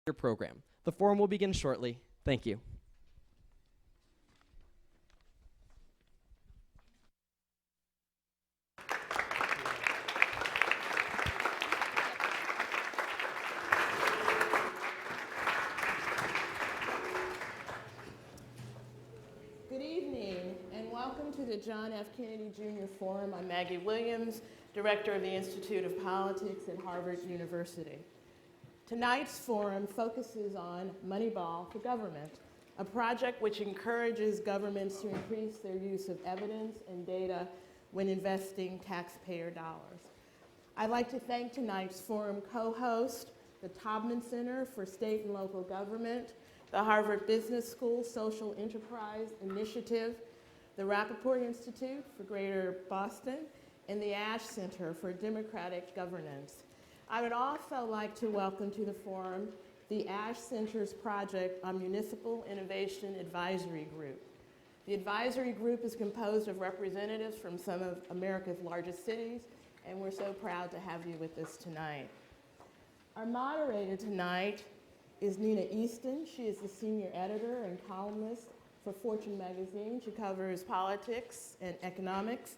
your program. The forum will begin shortly. Thank you. Good evening, and welcome to the John F. Kennedy Jr. Forum. I'm Maggie Williams, Director of the Institute of Politics at Harvard University. Tonight's forum focuses on Moneyball for Government, a project which encourages governments to increase their use of evidence and data when investing taxpayer dollars. I'd like to thank tonight's forum co-host, the Taubman Center for State and Local Government, the Harvard Business School Social Enterprise Initiative, the Rappaport Institute for Greater Boston, and the Ash Center for Democratic Governance. I would also like to welcome to the forum the Ash Center's project on Municipal Innovation Advisory Group. The advisory group is composed of representatives from some of America's largest cities, and we're so proud to have you with us tonight. Our moderator tonight is Nina Easton. She is the senior editor and columnist for Fortune magazine. She covers politics and economics.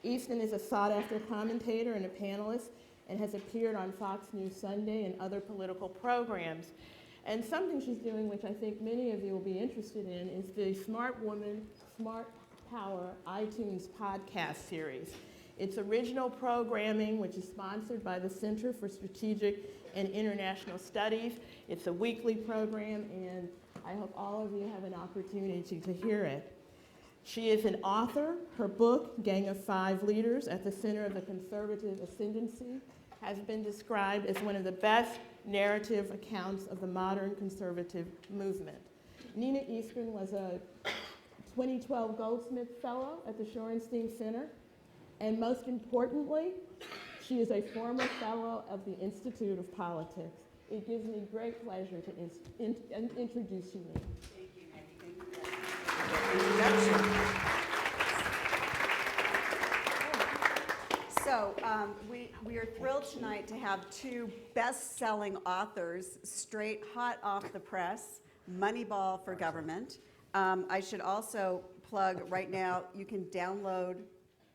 Easton is a sought-after commentator and a panelist and has appeared on Fox News Sunday and other political programs. And something she's doing, which I think many of you will be interested in, is the Smart Woman, Smart Power iTunes podcast series. It's original programming, which is sponsored by the Center for Strategic and International Studies. It's a weekly program, and I hope all of you have an opportunity to hear it. She is an author. Her book, Gang of Five Leaders at the Center of the Conservative Ascendancy, has been described as one of the best narrative accounts of the modern conservative movement. Nina Easton was a 2012 Goldsmith Fellow at the Shorenstein Center, and most importantly, she is a former fellow of the Institute of Politics. It gives me great pleasure to introduce you, Nina. Thank you, Maggie. Thank you for that introduction. So we are thrilled tonight to have two best-selling authors straight hot off the press, Moneyball for Government. I should also plug right now, you can download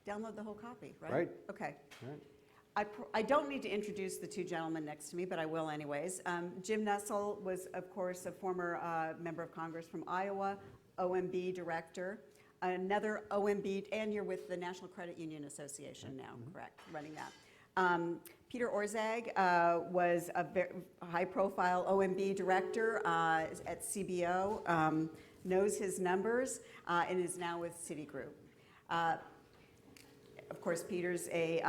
the whole copy, right? Right. Okay. Right. I don't need to introduce the two gentlemen next to me, but I will anyways. Jim Nussle was, of course, a former member of Congress from Iowa, OMB director, another OMB, and you're with the National Credit Union Association now, correct, running that. Peter Orszag was a very high-profile OMB director at CBO, knows his numbers, and is now with Citigroup. Of course, Peter's a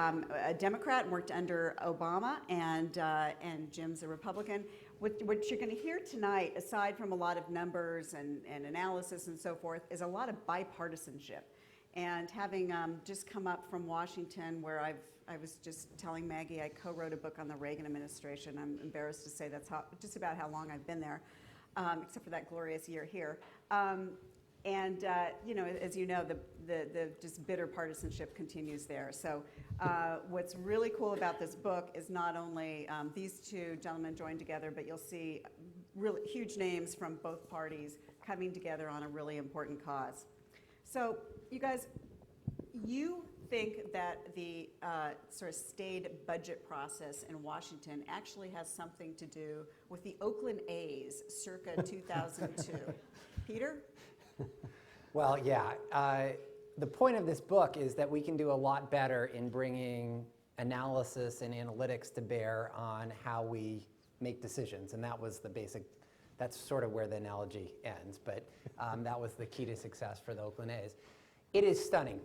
Democrat and worked under Obama, and Jim's a Republican. What you're going to hear tonight, aside from a lot of numbers and analysis and so forth, is a lot of bipartisanship. And having just come up from Washington, where I was just telling Maggie I co-wrote a book on the Reagan administration. I'm embarrassed to say that's just about how long I've been there, except for that glorious year here. And you know, as you know, the just bitter partisanship continues there. So what's really cool about this book is not only these two gentlemen joined together, but you'll see really huge names from both parties coming together on a really important cause. So you guys, you think that the sort of staid budget process in Washington actually has something to do with the Oakland A's circa 2002. Peter? Well, yeah. The point of this book is that we can do a lot better in bringing analysis and analytics to bear on how we make decisions. And that was the basic, that's sort of where the analogy ends. But that was the key to success for the Oakland A's. It is stunning.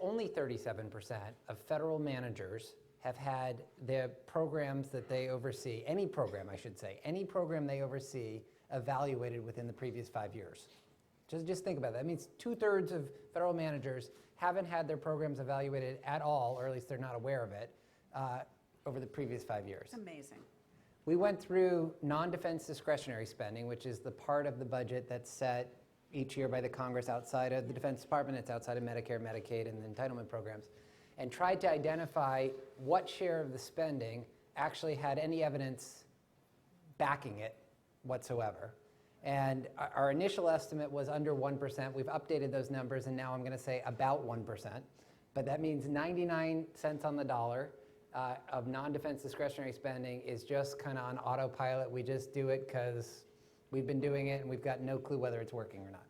Only 37% of federal managers have had the programs that they oversee, any program I should say, any program they oversee evaluated within the previous 5 years. Just think about that. That means 2/3 of federal managers haven't had their programs evaluated at all, or at least they're not aware of it, over the previous 5 years. It's amazing. We went through non-defense discretionary spending, which is the part of the budget that's set each year by the Congress outside of the Defense Department. It's outside of Medicare, Medicaid, and the entitlement programs, and tried to identify what share of the spending actually had any evidence backing it whatsoever. And our initial estimate was under 1%. We've updated those numbers, and now I'm going to say about 1%. But that means 99 cents on the dollar of non-defense discretionary spending is just kind of on autopilot. We just do it because we've been doing it, and we've got no clue whether it's working or not.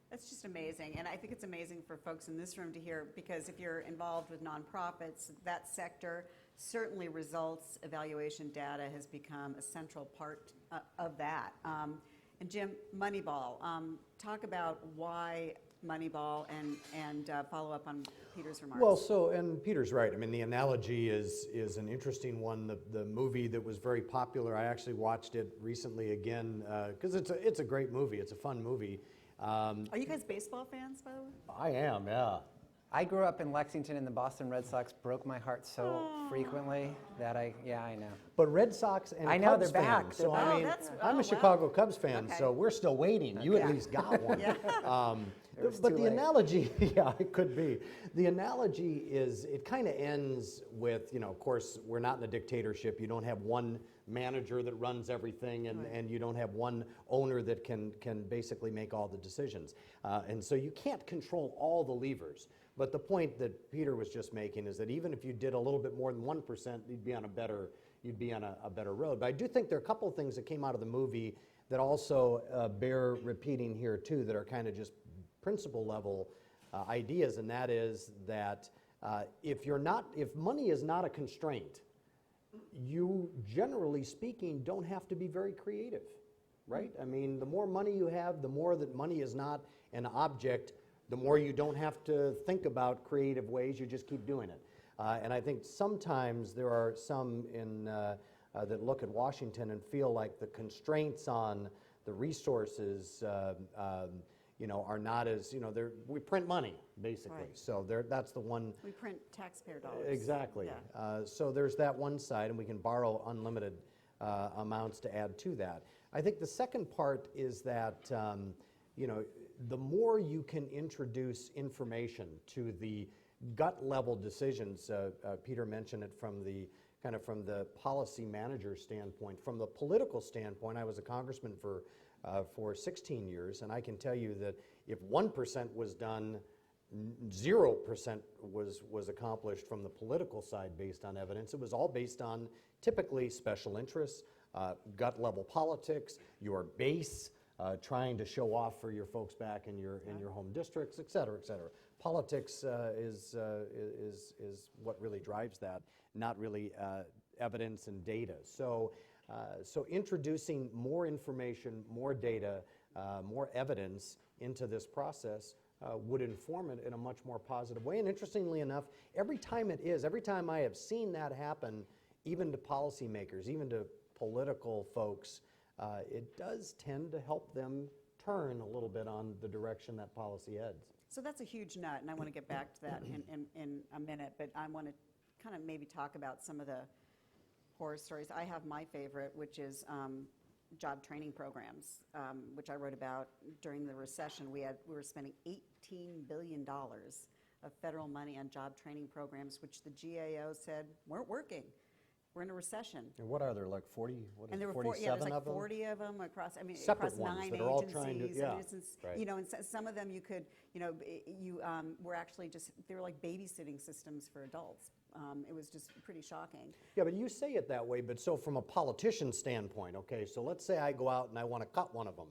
That's just amazing, and I think it's amazing for folks in this room to hear, because if you're involved with nonprofits, that sector, certainly results evaluation data has become a central part of that. And Jim, Moneyball, talk about why Moneyball and follow up on Peter's remarks. Well, and Peter's right. I mean, the analogy is an interesting one. The movie that was very popular, I actually watched it recently again, because it's a great movie. It's a fun movie. Are you guys baseball fans, by the way? I am, yeah. I grew up in Lexington, and the Boston Red Sox broke my heart so frequently that I know. But Red Sox and I know, Cubs they're back. fans. So They're I back. mean, Oh, that's- I'm oh, a wow. Chicago Cubs fan, Okay. so we're still waiting. You at Yeah. least got one. was But too the late. analogy, yeah, it could be. The analogy is, it kind of ends with, of course, we're not in a dictatorship. You don't have one manager that runs everything, and you don't have one owner that can basically make all the decisions. And so you can't control all the levers. But the point that Peter was just making is that even if you did a little bit more than 1%, you'd be on a better road. But I do think there are a couple of things that came out of the movie that also bear repeating here too, that are kind of just principle level ideas, and that is that if money is not a constraint, you, generally speaking, don't have to be very creative, right? I mean, the more money you have, the more that money is not an object, the more you don't have to think about creative ways, you just keep doing it. And I think sometimes there are some that look at Washington and feel like the constraints on the resources are not as, we print money, basically. Right. So that's the one. We print taxpayer dollars. Exactly. Yeah. So there's that one side, and we can borrow unlimited amounts to add to that. I think the second part is that, the more you can introduce information to the gut level decisions, Peter mentioned it from the policy manager standpoint. From the political standpoint, I was a congressman for 16 years, and I can tell you that if 1% was done, 0% was accomplished from the political side based on evidence. It was all based on typically special interests, gut level politics, your base, trying to show off for your folks back in your home districts, et cetera, et cetera. Politics is what really drives that, not really evidence and data. So introducing more information, more data, more evidence into this process would inform it in a much more positive way. And interestingly enough, every time I have seen that happen, even to policymakers, even to political folks, it does tend to help them turn a little bit on the direction that policy heads. So that's a huge nut, and I want to get back to that in a minute, but I want to kind of maybe talk about some of the horror stories. I have my favorite, which is job training programs, which I wrote about during the recession. We were spending $18 billion of federal money on job training programs, which the GAO said weren't working. We're in a recession. And what are there, like 40, And there were 47 there's like of them? 40 of them across, Separate across ones 9 that are all agencies. trying to- and yeah, it's- right. And some of them you could, you were actually they were like babysitting systems for adults. It was just pretty shocking. Yeah, but you say it that way, but so from a politician's standpoint, okay, so let's say I go out and I want to cut one of them.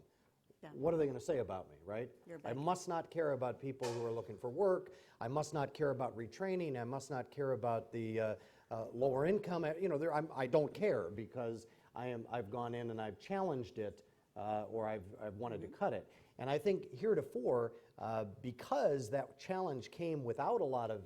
Yeah. What are they going to say about me, right? You're I back. must not care about people who are looking for work. I must not care about retraining. I must not care about the lower income. I don't care because I've gone in and I've challenged it or I've wanted to cut it. And I think heretofore, because that challenge came without a lot of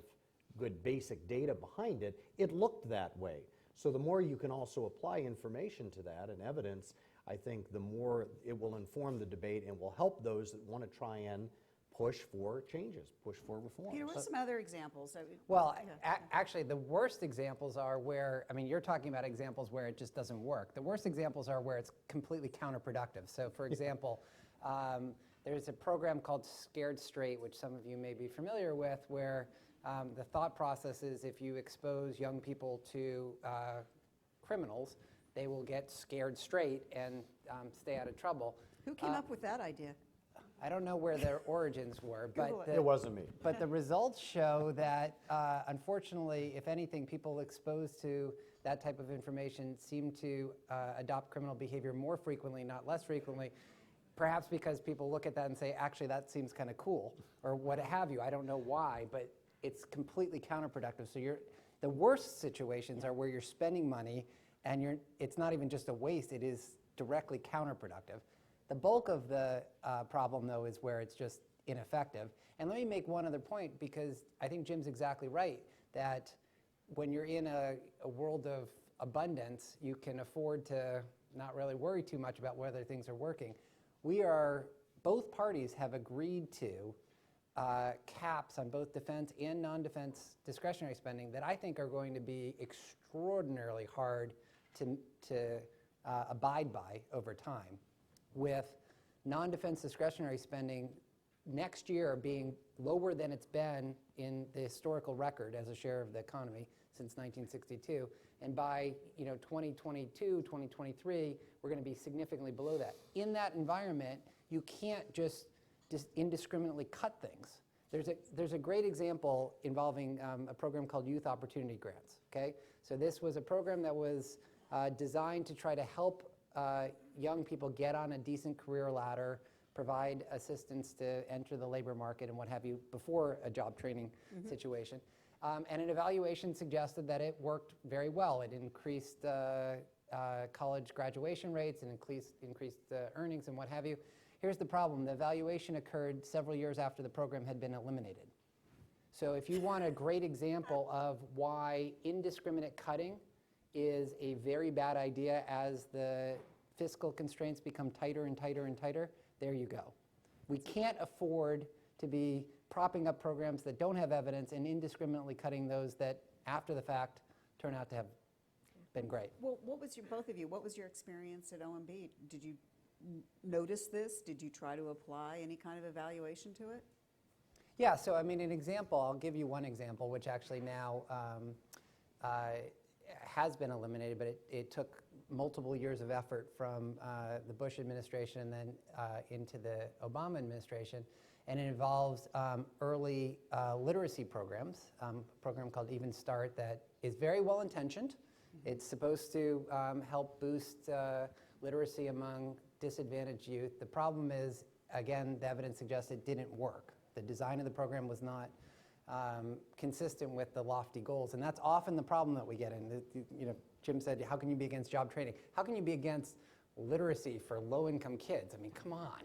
good basic data behind it, it looked that way. So the more you can also apply information to that and evidence, I think the more it will inform the debate and will help those that want to try and push for changes, push for reforms. Peter, what are some other examples? Well, Yeah. actually, the worst examples are where, you're talking about examples where it just doesn't work. The worst examples are where it's completely counterproductive. So, for example, there's a program called Scared Straight, which some of you may be familiar with, where the thought process is if you expose young people to criminals, they will get scared straight, and stay out of trouble. Who came up with that idea? I don't know where their origins were, Google but It wasn't me. but the results show that, unfortunately, if anything, people exposed to that type of information seem to adopt criminal behavior more frequently, not less frequently, perhaps because people look at that and say, actually, that seems kind of cool, or what have you. I don't know why, but it's completely counterproductive. So the worst situations are where you're spending money, and it's not even just a waste, it is directly counterproductive. The bulk of the problem, though, is where it's just ineffective. And let me make one other point, because I think Jim's exactly right, that when you're in a world of abundance, you can afford to not really worry too much about whether things are working. Both parties have agreed to caps on both defense and non-defense discretionary spending that I think are going to be extraordinarily hard to abide by over time, with non-defense discretionary spending next year being lower than it's been in the historical record as a share of the economy since 1962. And by 2022, 2023, we're going to be significantly below that. In that environment, you can't just indiscriminately cut things. There's a great example involving a program called Youth Opportunity Grants. Okay, so this was a program that was designed to try to help young people get on a decent career ladder, provide assistance to enter the labor market and what have you before a job training situation. And an evaluation suggested that it worked very well. It increased college graduation rates and increased earnings and what have you. Here's the problem. The evaluation occurred several years after the program had been eliminated. So if you want a great example of why indiscriminate cutting is a very bad idea as the fiscal constraints become tighter and tighter and tighter, there you go. We can't afford to be propping up programs that don't have evidence and indiscriminately cutting those that, after the fact, turn out to have been great. Well, both of you, what was your experience at OMB? Did you notice this? Did you try to apply any kind of evaluation to it? Yeah, so I mean, an example, I'll give you one example, which actually now has been eliminated, but it took multiple years of effort from the Bush administration and then into the Obama administration, and it involves early literacy programs, a program called Even Start that is very well intentioned. It's supposed to help boost literacy among disadvantaged youth. The problem is, again, the evidence suggests it didn't work. The design of the program was not consistent with the lofty goals, and that's often the problem that we get in. Jim said, how can you be against job training? How can you be against literacy for low-income kids? I mean, come on.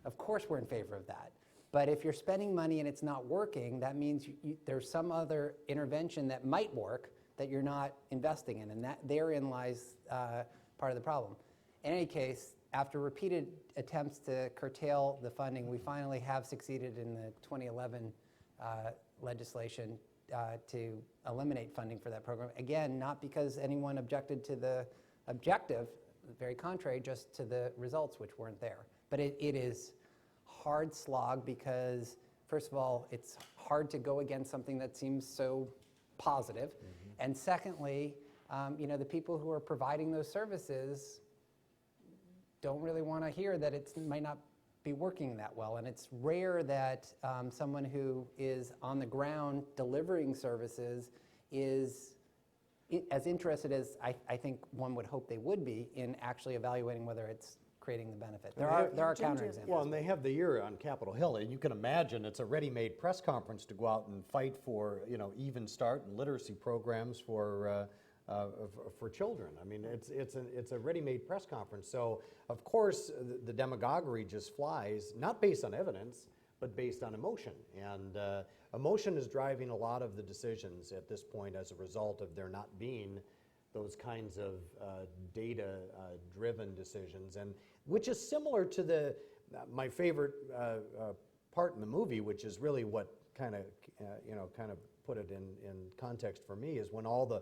Of course we're in favor of that. But if you're spending money and it's not working, that means there's some other intervention that might work that you're not investing in, and that therein lies part of the problem. In any case, after repeated attempts to curtail the funding, we finally have succeeded in the 2011 legislation to eliminate funding for that program. Again, not because anyone objected to the objective, very contrary, just to the results, which weren't there. But it is hard slog because, first of all, it's hard to go against something that seems so positive. And secondly, the people who are providing those services don't really want to hear that it might not be working that well. And it's rare that someone who is on the ground delivering services is as interested as I think one would hope they would be in actually evaluating whether it's creating the benefit. There are counterexamples. Well, and they have the year on Capitol Hill, and you can imagine it's a ready-made press conference to go out and fight for, Even Start and literacy programs for children. I mean, it's a ready-made press conference. So, of course, the demagoguery just flies, not based on evidence, but based on emotion. And emotion is driving a lot of the decisions at this point as a result of there not being those kinds of data-driven decisions, and which is similar to my favorite part in the movie, which is really what kind of put it in context for me, is when all the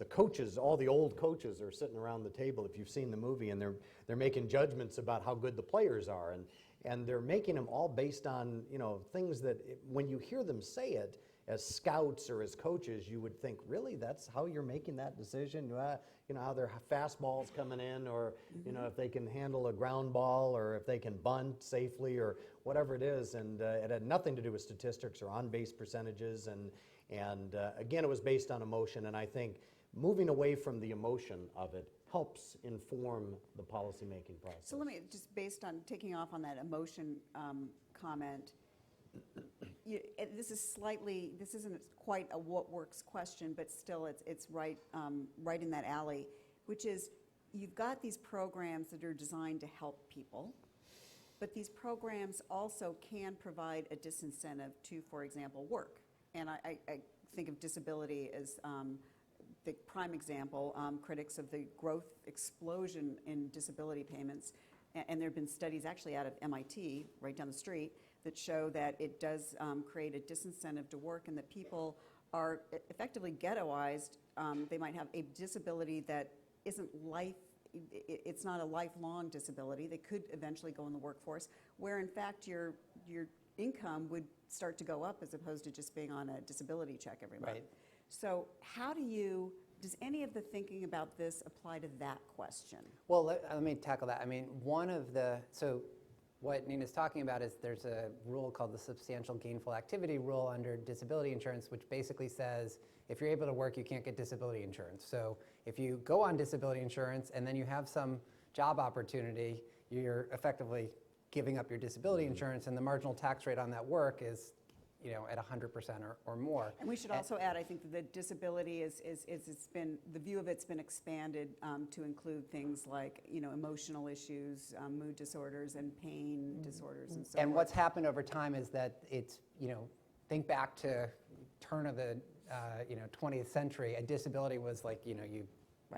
coaches, all the old coaches, are sitting around the table. If you've seen the movie, and they're making judgments about how good the players are, and they're making them all based on things that when you hear them say it, as scouts or as coaches, you would think, really, that's how you're making that decision? You know, how their fastball's coming in, or you know, if they can handle a ground ball, or if they can bunt safely, or whatever it is. And it had nothing to do with statistics or on-base percentages. And again, it was based on emotion. And I think moving away from the emotion of it helps inform the policymaking process. So let me, just based on taking off on that emotion comment, this isn't quite a what works question, but still it's right in that alley, which is you've got these programs that are designed to help people, but these programs also can provide a disincentive to, for example, work. And I think of disability as the prime example. Critics of the growth explosion in disability payments, and there have been studies actually out of MIT, right down the street, that show that it does create a disincentive to work, and that people are effectively ghettoized. They might have a disability that isn't it's not a lifelong disability. They could eventually go in the workforce, where in fact your income would start to go up as opposed to just being on a disability check every month. Right. So does any of the thinking about this apply to that question? Well, let me tackle that. I mean, so what Nina's talking about is there's a rule called the substantial gainful activity rule under disability insurance, which basically says if you're able to work, you can't get disability insurance. So if you go on disability insurance and then you have some job opportunity, you're effectively giving up your disability insurance, and the marginal tax rate on that work is, you know, at 100% or more. And we should also add, I think, that the disability the view of it's been expanded to include things like, you know, emotional issues, mood disorders, and pain disorders, and so And forth. what's happened over time is that it's, you know, think back to turn of the 20th century. A disability was like, you know, you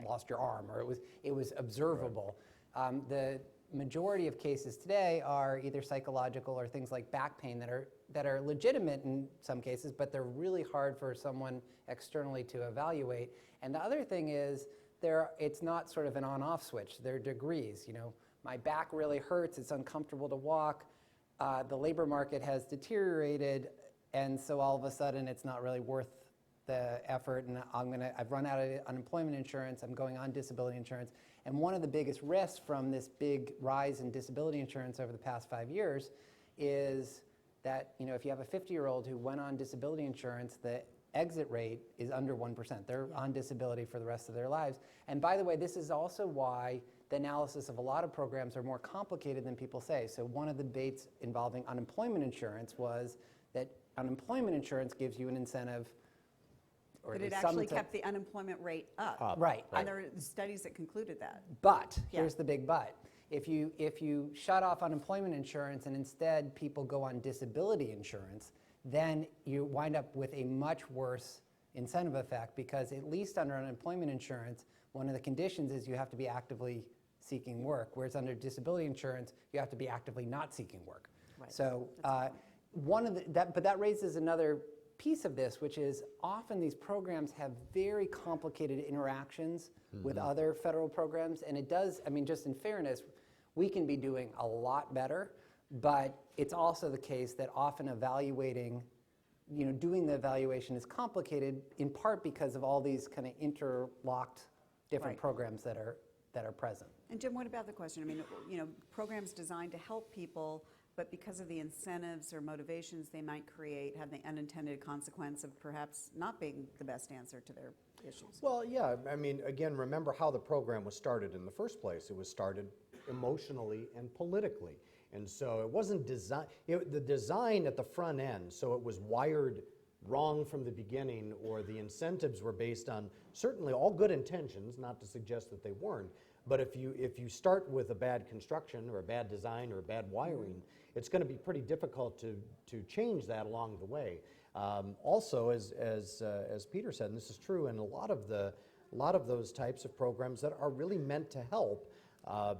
lost your arm, or it was observable. Right. The majority of cases today are either psychological or things like back pain that are legitimate in some cases, but they're really hard for someone externally to evaluate. And the other thing is it's not sort of an on-off switch. There are degrees. You know, my back really hurts. It's uncomfortable to walk. The labor market has deteriorated, and so all of a sudden it's not really worth the effort, and I've run out of unemployment insurance. I'm going on disability insurance. And one of the biggest risks from this big rise in disability insurance over the past 5 years is that, you know, if you have a 50-year-old who went on disability insurance, the exit rate is under 1%. They're on disability for the rest of their lives. And by the way, this is also why the analysis of a lot of programs are more complicated than people say. So one of the debates involving unemployment insurance was that unemployment insurance gives you an incentive. But it actually kept the unemployment rate up. Right. And there are studies that concluded that. But, here's the big but. If you shut off unemployment insurance and instead people go on disability insurance, then you wind up with a much worse incentive effect, because at least under unemployment insurance, one of the conditions is you have to be actively seeking work, whereas under disability insurance, you have to be actively not seeking work. Right. So but that raises another piece of this, which is often these programs have very complicated interactions with other federal programs, and it does, I mean, just in fairness, we can be doing a lot better, but it's also the case that often evaluating, you know, doing the evaluation is complicated, in part because of all these kind of interlocked different programs that are present. And Jim, what about the question? I mean, you know, programs designed to help people, but because of the incentives or motivations they might create, have the unintended consequence of perhaps not being the best answer to their issues. Well, yeah, I mean, again, remember how the program was started in the first place. It was started emotionally and politically. And so it wasn't designed, the design at the front end, so it was wired wrong from the beginning, or the incentives were based on certainly all good intentions, not to suggest that they weren't, but if you start with a bad construction or a bad design or a bad wiring, it's going to be pretty difficult to change that along the way. Also, as Peter said, and this is true in a lot of those types of programs that are really meant to help,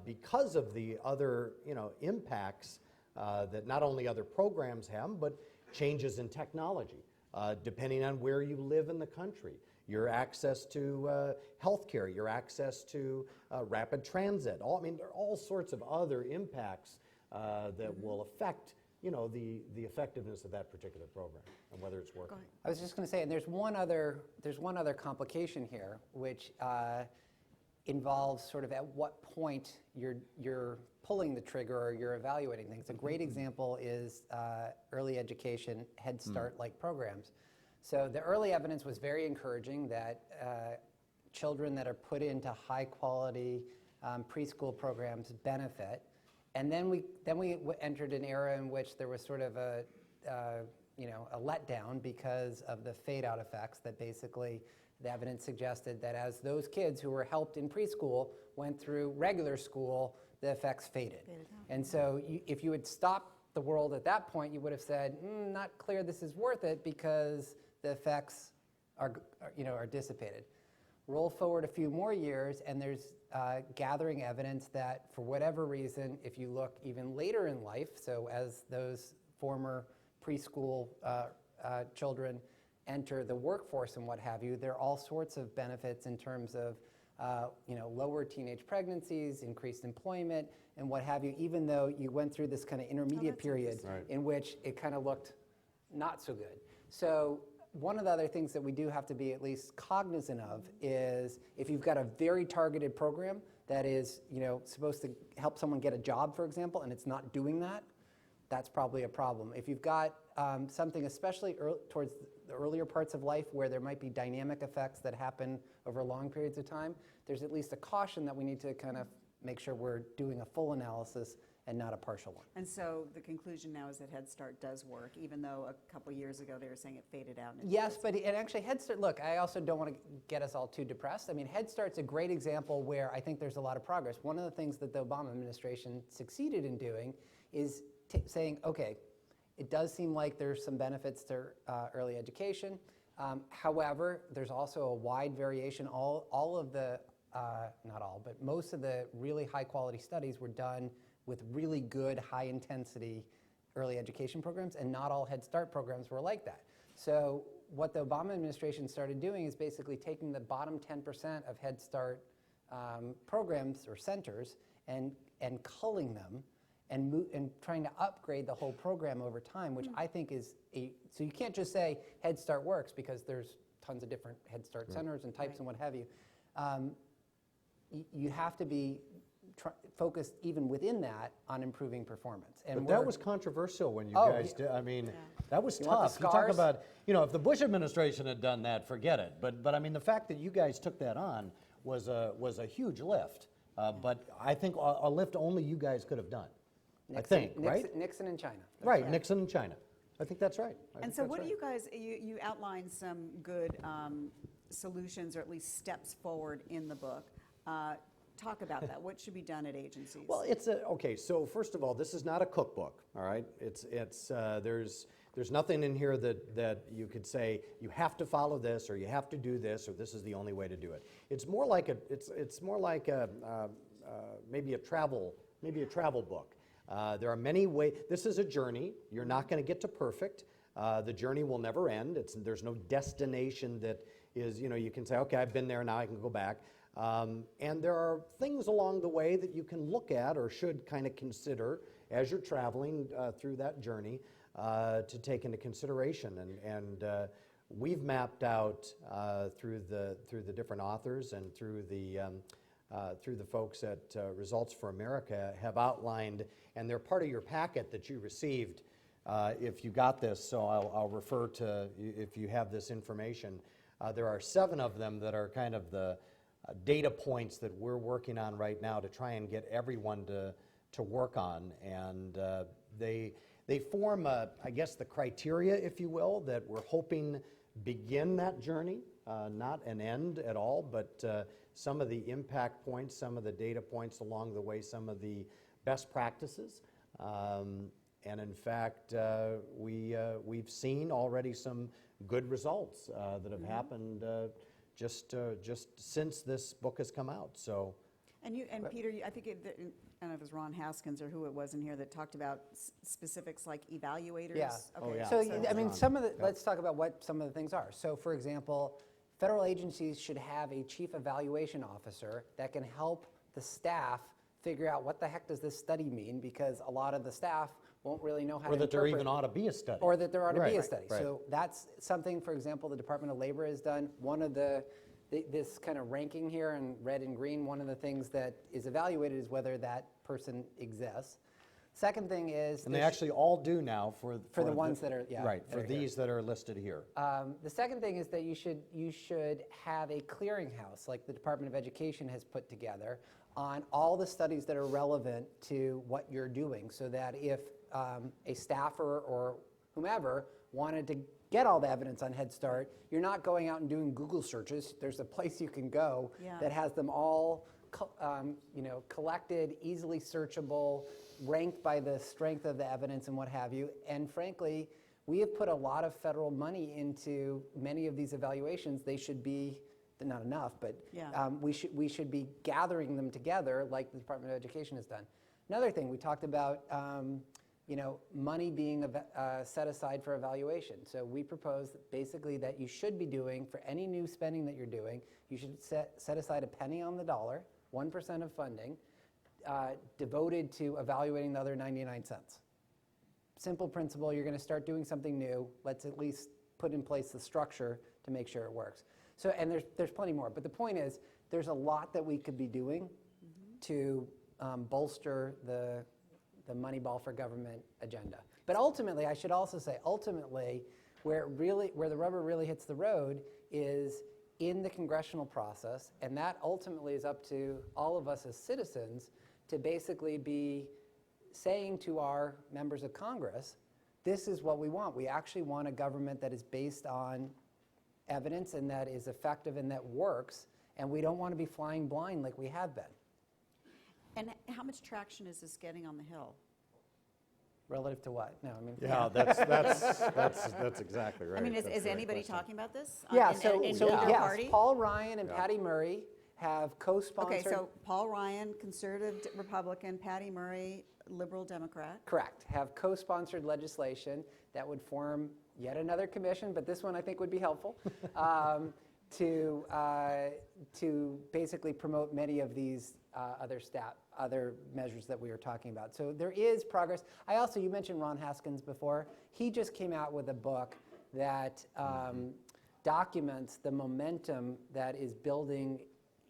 because of the other impacts that not only other programs have, but changes in technology, depending on where you live in the country. Your access to healthcare, your access to rapid transit. There are all sorts of other impacts that will affect the effectiveness of that particular program and whether it's working. I was just going to say, and there's one other complication here, which involves sort of at what point you're pulling the trigger or you're evaluating things. A great example is early education, Head Start-like programs. So the early evidence was very encouraging that children that are put into high-quality preschool programs benefit. And then we entered an era in which there was sort of a letdown because of the fade-out effects that basically the evidence suggested that as those kids who were helped in preschool went through regular school, the effects faded. And so if you had stopped the world at that point, you would have said, not clear this is worth it because the effects are dissipated. Roll forward a few more years, and there's gathering evidence that for whatever reason, if you look even later in life, so as those former preschool children enter the workforce and what have you, there are all sorts of benefits in terms of lower teenage pregnancies, increased employment, and what have you, even though you went through this kind of intermediate period in which it kind of looked not so good. So one of the other things that we do have to be at least cognizant of is if you've got a very targeted program that is supposed to help someone get a job, for example, and it's not doing that, that's probably a problem. If you've got something especially towards the earlier parts of life where there might be dynamic effects that happen over long periods of time, there's at least a caution that we need to kind of make sure we're doing a full analysis and not a partial one. And so the conclusion now is that Head Start does work, even though a couple years ago they were saying it faded out. Yes, but actually Head Start, look, I also don't want to get us all too depressed. I mean, Head Start's a great example where I think there's a lot of progress. One of the things that the Obama administration succeeded in doing is saying, okay, it does seem like there's some benefits to early education. However, there's also a wide variation. All of the, not all, but most of the really high quality studies were done with really good high intensity early education programs, and not all Head Start programs were like that. So what the Obama administration started doing is basically taking the bottom 10% of Head Start programs or centers and culling them and trying to upgrade the whole program over time, which I think is so you can't just say Head Start works because there's tons of different Head Start centers and types and what have you. You have to be focused even within that on improving performance. And but that was controversial when you guys did. I mean, that was tough. You talk about, if the Bush administration had done that, forget it. But I mean, the fact that you guys took that on was a huge lift. But I think a lift only you guys could have done. Nixon and China. Right, Nixon and China. I think that's right. And so what do you guys, you outlined some good solutions or at least steps forward in the book. Talk about that. What should be done at agencies? Well, okay. So first of all, this is not a cookbook. All right, there's nothing in here that you could say you have to follow this or you have to do this or this is the only way to do it. It's more like maybe a travel book. There are many ways. This is a journey. You're not going to get to perfect. The journey will never end. There's no destination that is, you can say, okay, I've been there, now I can go back. And there are things along the way that you can look at or should kind of consider as you're traveling through that journey to take into consideration. And we've mapped out through the different authors and through the folks at Results for America have outlined, and they're part of your packet that you received if you got this, so I'll refer to if you have this information. There are 7 of them that are kind of the data points that we're working on right now to try and get everyone to work on, and they form, I guess, the criteria, if you will, that we're hoping begin that journey, not an end at all, but some of the impact points, some of the data points along the way, some of the best practices. And in fact, we've seen already some good results that have happened just since this book has come out. So, and Peter, I think I don't know if it was Ron Haskins or who it was in here that talked about specifics like evaluators. Yeah. Okay. Oh, yeah. So I mean, let's talk about what some of the things are. So for example, federal agencies should have a chief evaluation officer that can help the staff figure out what the heck does this study mean, because a lot of the staff won't really know how Or to that there interpret, even ought to be a study. or that there ought to be a Right, study. right. So that's something, for example, the Department of Labor has done. One of this kind of ranking here in red and green, one of the things that is evaluated is whether that person exists. Second thing is, And they actually all do now for the ones that are, yeah, right, that for are here. these that are listed here. The second thing is that you should have a clearinghouse, like the Department of Education has put together, on all the studies that are relevant to what you're doing, so that if a staffer or whomever wanted to get all the evidence on Head Start, you're not going out and doing Google searches. There's a place you can go Yeah. that has them all collected, easily searchable, ranked by the strength of the evidence and what have you. And frankly, we have put a lot of federal money into many of these evaluations. They should be, not enough, but Yeah. we should be gathering them together like the Department of Education has done. Another thing, we talked about money being set aside for evaluation. So we propose that basically that you should be doing, for any new spending that you're doing, you should set aside a penny on the dollar, 1% of funding, devoted to evaluating the other 99 cents. Simple principle, you're going to start doing something new, let's at least put in place the structure to make sure it works. So, and there's plenty more, but the point is, there's a lot that we could be doing to bolster the Moneyball for Government agenda. But ultimately, I should also say, ultimately, where the rubber really hits the road is in the congressional process, and that ultimately is up to all of us as citizens to basically be saying to our members of Congress, this is what we want. We actually want a government that is based on evidence and that is effective and that works, and we don't want to be flying blind like we have been. And how much traction is this getting on the Hill? Relative to what? No, I mean. Yeah, that's exactly right. I mean, That's is the right anybody question. talking about this? Yeah, in so either yes, party? Paul Ryan and Yeah. Patty Murray have co-sponsored. Okay, so Paul Ryan, conservative Republican, Patty Murray, liberal Democrat. Correct, have co-sponsored legislation that would form yet another commission, but this one I think would be helpful, to basically promote many of these other measures that we were talking about. So there is progress. You mentioned Ron Haskins before. He just came out with a book that documents the momentum that is building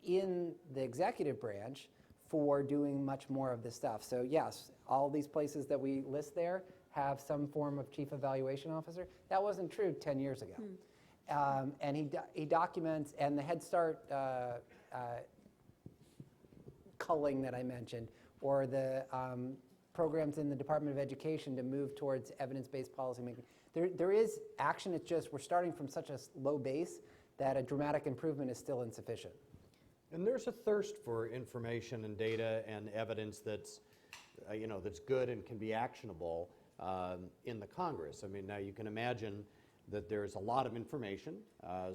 in the executive branch for doing much more of this stuff. So yes, all these places that we list there have some form of chief evaluation officer. That wasn't true 10 years ago. And he documents, and the Head Start culling that I mentioned, or the programs in the Department of Education to move towards evidence-based policymaking. There is action, it's just we're starting from such a low base that a dramatic improvement is still insufficient. And there's a thirst for information and data and evidence that's, that's good and can be actionable in the Congress. I mean, now you can imagine that there's a lot of information.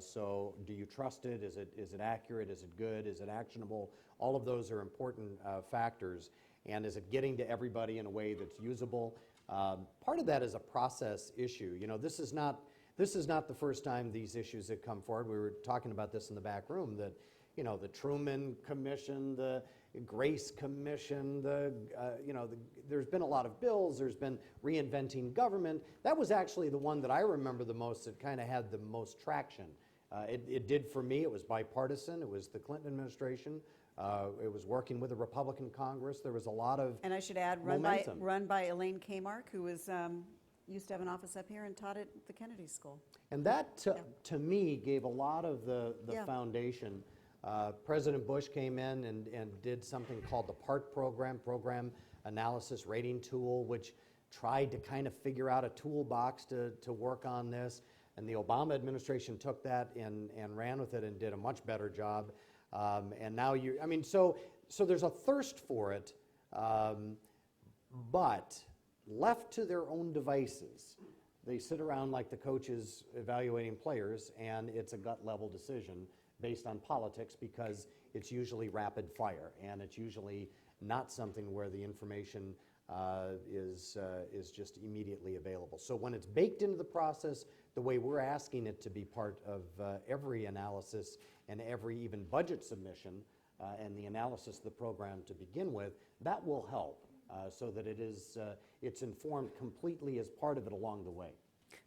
So do you trust it? Is it accurate? Is it good? Is it actionable? All of those are important factors. And is it getting to everybody in a way that's usable? Part of that is a process issue. This is not the first time these issues have come forward. We were talking about this in the back room, that the Truman Commission, the Grace Commission, there's been a lot of bills, there's been reinventing government. That was actually the one that I remember the most, that kind of had the most traction. It did for me. It was bipartisan. It was the Clinton administration. It was working with a Republican Congress. There was a lot of And I should add, momentum. run by Elaine Kmark, who was used to have an office up here and taught at the Kennedy School. And that, to me, gave a lot of the Yeah. foundation. President Bush came in and did something called the PART program, Program Analysis Rating Tool, which tried to kind of figure out a toolbox to work on this. And the Obama administration took that and ran with it and did a much better job. And now so there's a thirst for it, but left to their own devices, they sit around like the coaches evaluating players, and it's a gut level decision based on politics, because it's usually rapid fire, and it's usually not something where the information is just immediately available. So when it's baked into the process, the way we're asking it to be part of every analysis and every even budget submission, and the analysis of the program to begin with, that will help so that it's informed completely as part of it along the way.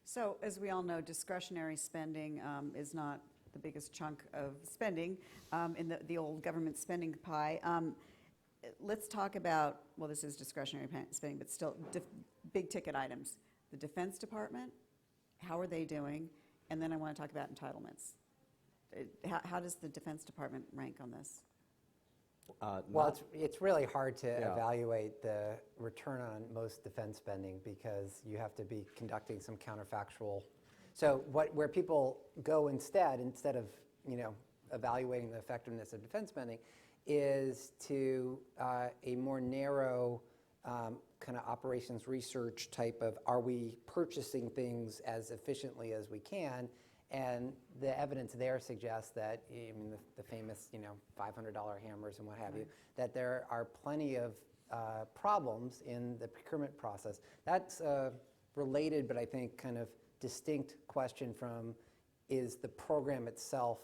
So, as we all know, discretionary spending is not the biggest chunk of spending in the old government spending pie. Let's talk about, well, this is discretionary spending, but still big ticket items. The Defense Department, how are they doing? And then I want to talk about entitlements. How does the Defense Department rank on this? Well, it's really hard to Yeah. evaluate the return on most defense spending because you have to be conducting some counterfactual. So where people go instead of evaluating the effectiveness of defense spending, is to a more narrow kind of operations research type of, are we purchasing things as efficiently as we can? And the evidence there suggests that, I mean, the famous, $500 hammers and what have you, that there are plenty of problems in the procurement process. That's related, but I think kind of distinct question from, is the program itself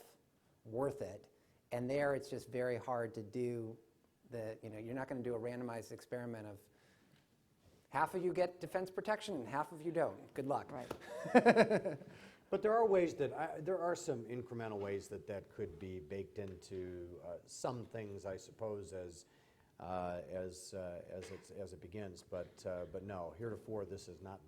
worth it? And there it's just very hard to do you're not going to do a randomized experiment of half of you get defense protection and half of you don't. Good luck. Right. But there are ways there are some incremental ways that could be baked into some things, I suppose, as it begins. But no, heretofore this has not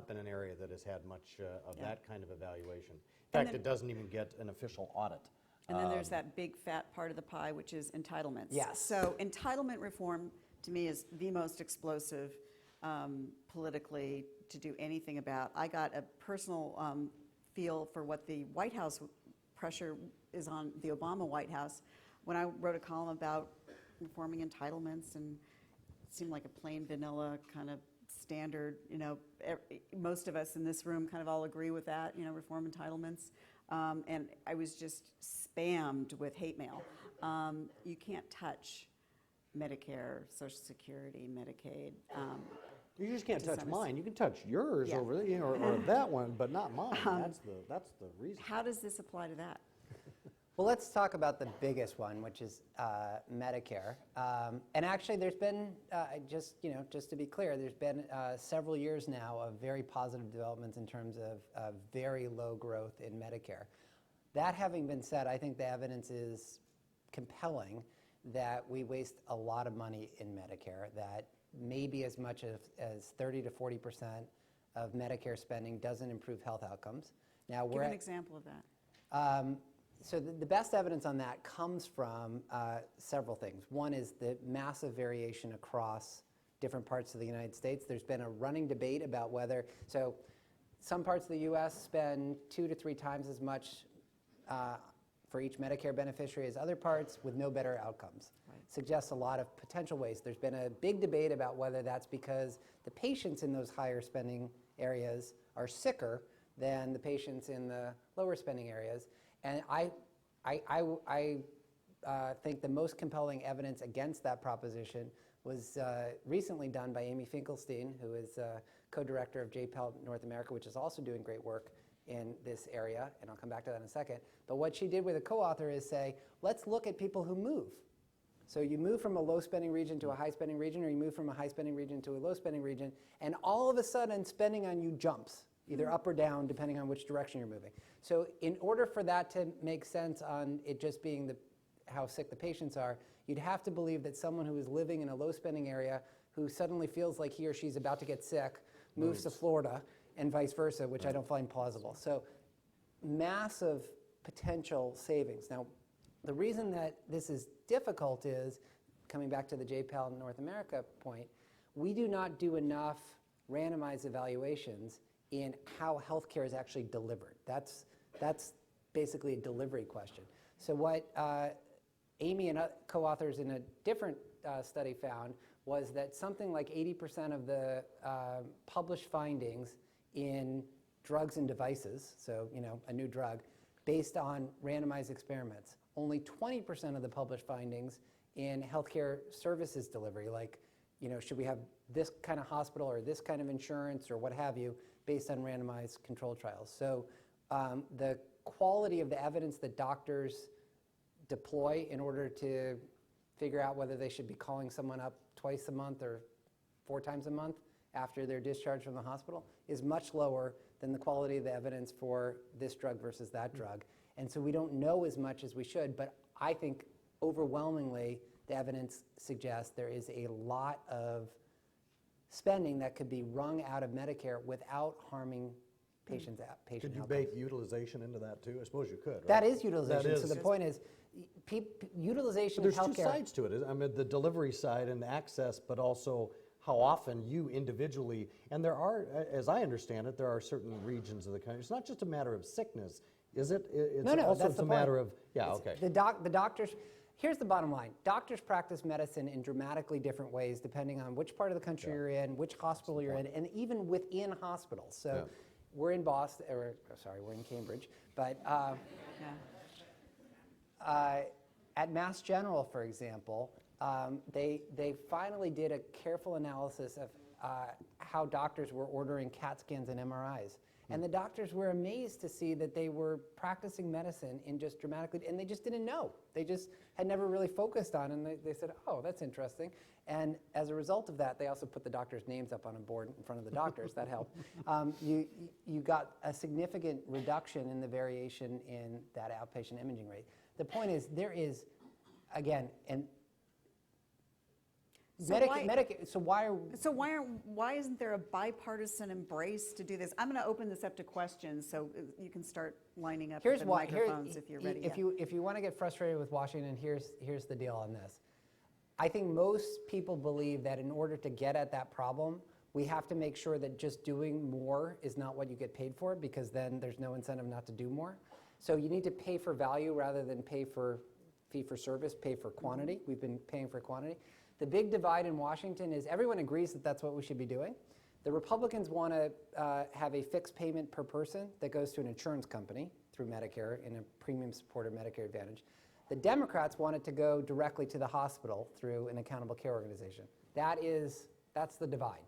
been an area that has had much of that kind of evaluation. In fact, it doesn't even get an official audit. And then there's that big fat part of the pie, which is entitlements. Yes. So entitlement reform, to me, is the most explosive politically to do anything about. I got a personal feel for what the White House pressure is on the Obama White House when I wrote a column about reforming entitlements, and it seemed like a plain vanilla kind of standard, most of us in this room kind of all agree with that, reform entitlements. And I was just spammed with hate mail. You can't touch Medicare, Social Security, Medicaid. You just can't to touch some mine. You can touch yours Yeah. over there, or that one, but not mine. That's the reason. How does this apply to that? Well, let's talk about the biggest one, which is Medicare. And actually, there's been, just to be clear, there's been several years now of very positive developments in terms of very low growth in Medicare. That having been said, I think the evidence is compelling that we waste a lot of money in Medicare, that maybe as much as 30 to 40% of Medicare spending doesn't improve health outcomes. Now, Give an example of that. So the best evidence on that comes from several things. One is the massive variation across different parts of the United States. There's been a running debate about whether, so some parts of the US spend 2 to 3 times as much for each Medicare beneficiary as other parts with no better outcomes. Right. Suggests a lot of potential waste. There's been a big debate about whether that's because the patients in those higher spending areas are sicker than the patients in the lower spending areas. And I think the most compelling evidence against that proposition was recently done by Amy Finkelstein, who is co-director of JPEL North America, which is also doing great work in this area, and I'll come back to that in a second. But what she did with a co-author is say, let's look at people who move. So you move from a low spending region to a high spending region, or you move from a high spending region to a low spending region, and all of a sudden spending on you jumps, either up or down, depending on which direction you're moving. So in order for that to make sense on it just being how sick the patients are, you'd have to believe that someone who is living in a low spending area who suddenly feels like he or she's about to get sick moves to Florida, and vice versa, which I don't find plausible. So massive potential savings. Now, the reason that this is difficult is, coming back to the JPEL North America point, we do not do enough randomized evaluations in how healthcare is actually delivered. That's basically a delivery question. So what Amy and co-authors in a different study found was that something like 80% of the published findings in drugs and devices, so a new drug, based on randomized experiments. Only 20% of the published findings in healthcare services delivery, like should we have this kind of hospital or this kind of insurance or what have you, based on randomized controlled trials. So the quality of the evidence that doctors deploy in order to figure out whether they should be calling someone up twice a month or 4 times a month after they're discharged from the hospital is much lower than the quality of the evidence for this drug versus that drug. And so we don't know as much as we should, but I think overwhelmingly the evidence suggests there is a lot of spending that could be wrung out of Medicare without harming patient Could you outcomes. bake utilization into that too? I suppose you could, right? That is utilization. That So is. the point is, utilization There's of two healthcare. sides to it. I mean, the delivery side and access, but also how often you individually, and there are, as I understand it, there are certain regions of the country. It's not just a matter of sickness, is it? It's No, also that's it's a the matter point. of, yeah, It's okay. The doctors, here's the bottom line. Doctors practice medicine in dramatically different ways depending on which part of the country you're in, which hospital you're in, and even within hospitals. So Yeah. we're in Boston, or sorry, we're in Cambridge, but at Mass General, for example, they finally did a careful analysis of how doctors were ordering CAT scans and MRIs. And the doctors were amazed to see that they were practicing medicine in just dramatically, and they just didn't know. They just had never really focused on it, and they said, oh, that's interesting. And as a result of that, they also put the doctors' names up on a board in front of the doctors. That helped. You got a significant reduction in the variation in that outpatient imaging rate. The point is, there is, again, and So why isn't there a bipartisan embrace to do this? I'm going to open this up to questions, so you can start lining up here's the why. microphones if you're ready. If you want to get frustrated with Washington, here's the deal on this. I think most people believe that in order to get at that problem, we have to make sure that just doing more is not what you get paid for, because then there's no incentive not to do more. So you need to pay for value rather than pay for fee for service, pay for quantity. We've been paying for quantity. The big divide in Washington is everyone agrees that that's what we should be doing. The Republicans want to have a fixed payment per person that goes to an insurance company through Medicare in a premium supported Medicare Advantage. The Democrats want it to go directly to the hospital through an accountable care organization. That's the divide.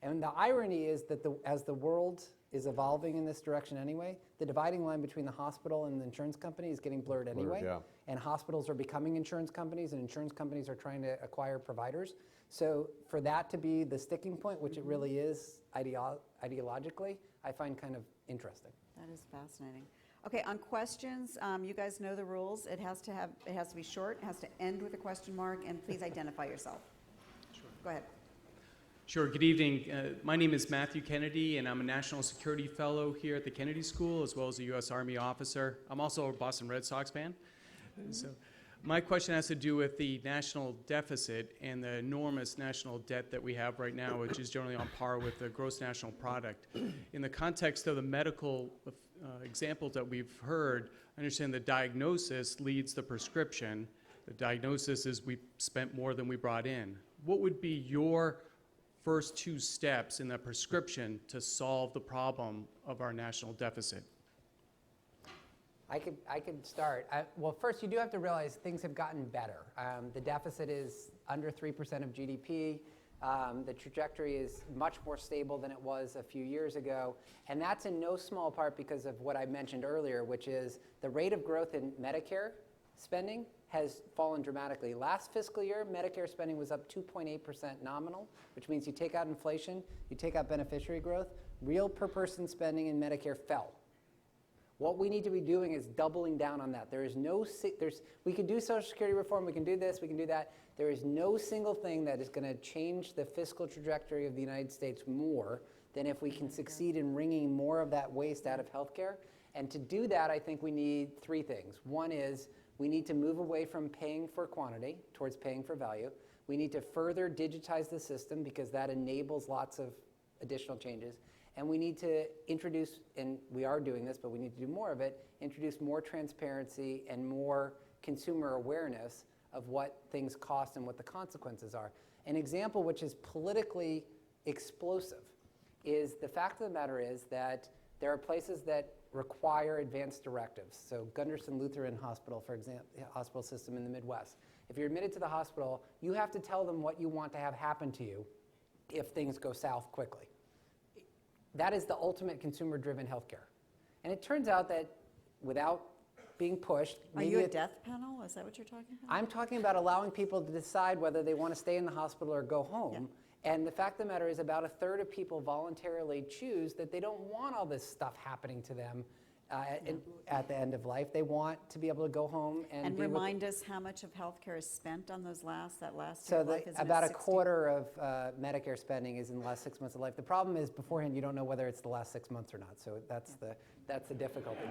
And the irony is that as the world is evolving in this direction anyway, the dividing line between the hospital and the insurance company is getting blurred anyway. yeah. And hospitals are becoming insurance companies, and insurance companies are trying to acquire providers. So for that to be the sticking point, which it really is ideologically, I find kind of interesting. That is fascinating. Okay, on questions, you guys know the rules. It has to be short, it has to end with a question mark, and please identify yourself. Sure. Go ahead. Sure. Good evening. My name is Matthew Kennedy, and I'm a National Security Fellow here at the Kennedy School, as well as a U.S. Army officer. I'm also a Boston Red Sox fan. So my question has to do with the national deficit and the enormous national debt that we have right now, which is generally on par with the gross national product. In the context of the medical examples that we've heard, I understand the diagnosis leads the prescription. The diagnosis is we spent more than we brought in. What would be your first 2 steps in the prescription to solve the problem of our national deficit? I could start. Well, first, you do have to realize things have gotten better. The deficit is under 3% of GDP. The trajectory is much more stable than it was a few years ago. And that's in no small part because of what I mentioned earlier, which is the rate of growth in Medicare spending has fallen dramatically. Last fiscal year, Medicare spending was up 2.8% nominal, which means you take out inflation, you take out beneficiary growth, real per person spending in Medicare fell. What we need to be doing is doubling down on that. We can do Social Security reform, we can do this, we can do that. There is no single thing that is going to change the fiscal trajectory of the United States more than if we can succeed in wringing more of that waste out of healthcare. And to do that, I think we need 3 things. One is we need to move away from paying for quantity towards paying for value. We need to further digitize the system because that enables lots of additional changes. And we need to introduce, and we are doing this, but we need to do more of it, introduce more transparency and more consumer awareness of what things cost and what the consequences are. An example which is politically explosive is the fact of the matter is that there are places that require advanced directives. So Gunderson Lutheran Hospital, for example, hospital system in the Midwest. If you're admitted to the hospital, you have to tell them what you want to have happen to you if things go south quickly. That is the ultimate consumer-driven healthcare. And it turns out that without being pushed. Are you a death panel? Is that what you're talking about? I'm talking about allowing people to decide whether they want to stay in the hospital or go home. And the fact of the matter is about a third of people voluntarily choose that they don't want all this stuff happening to them at the end of life. They want to be able to go home and be remind us how much of healthcare is spent on that last year so of life. about a quarter of Medicare spending is in the last 6 months of life. The problem is beforehand you don't know whether it's the last 6 months or not. So that's the difficulty.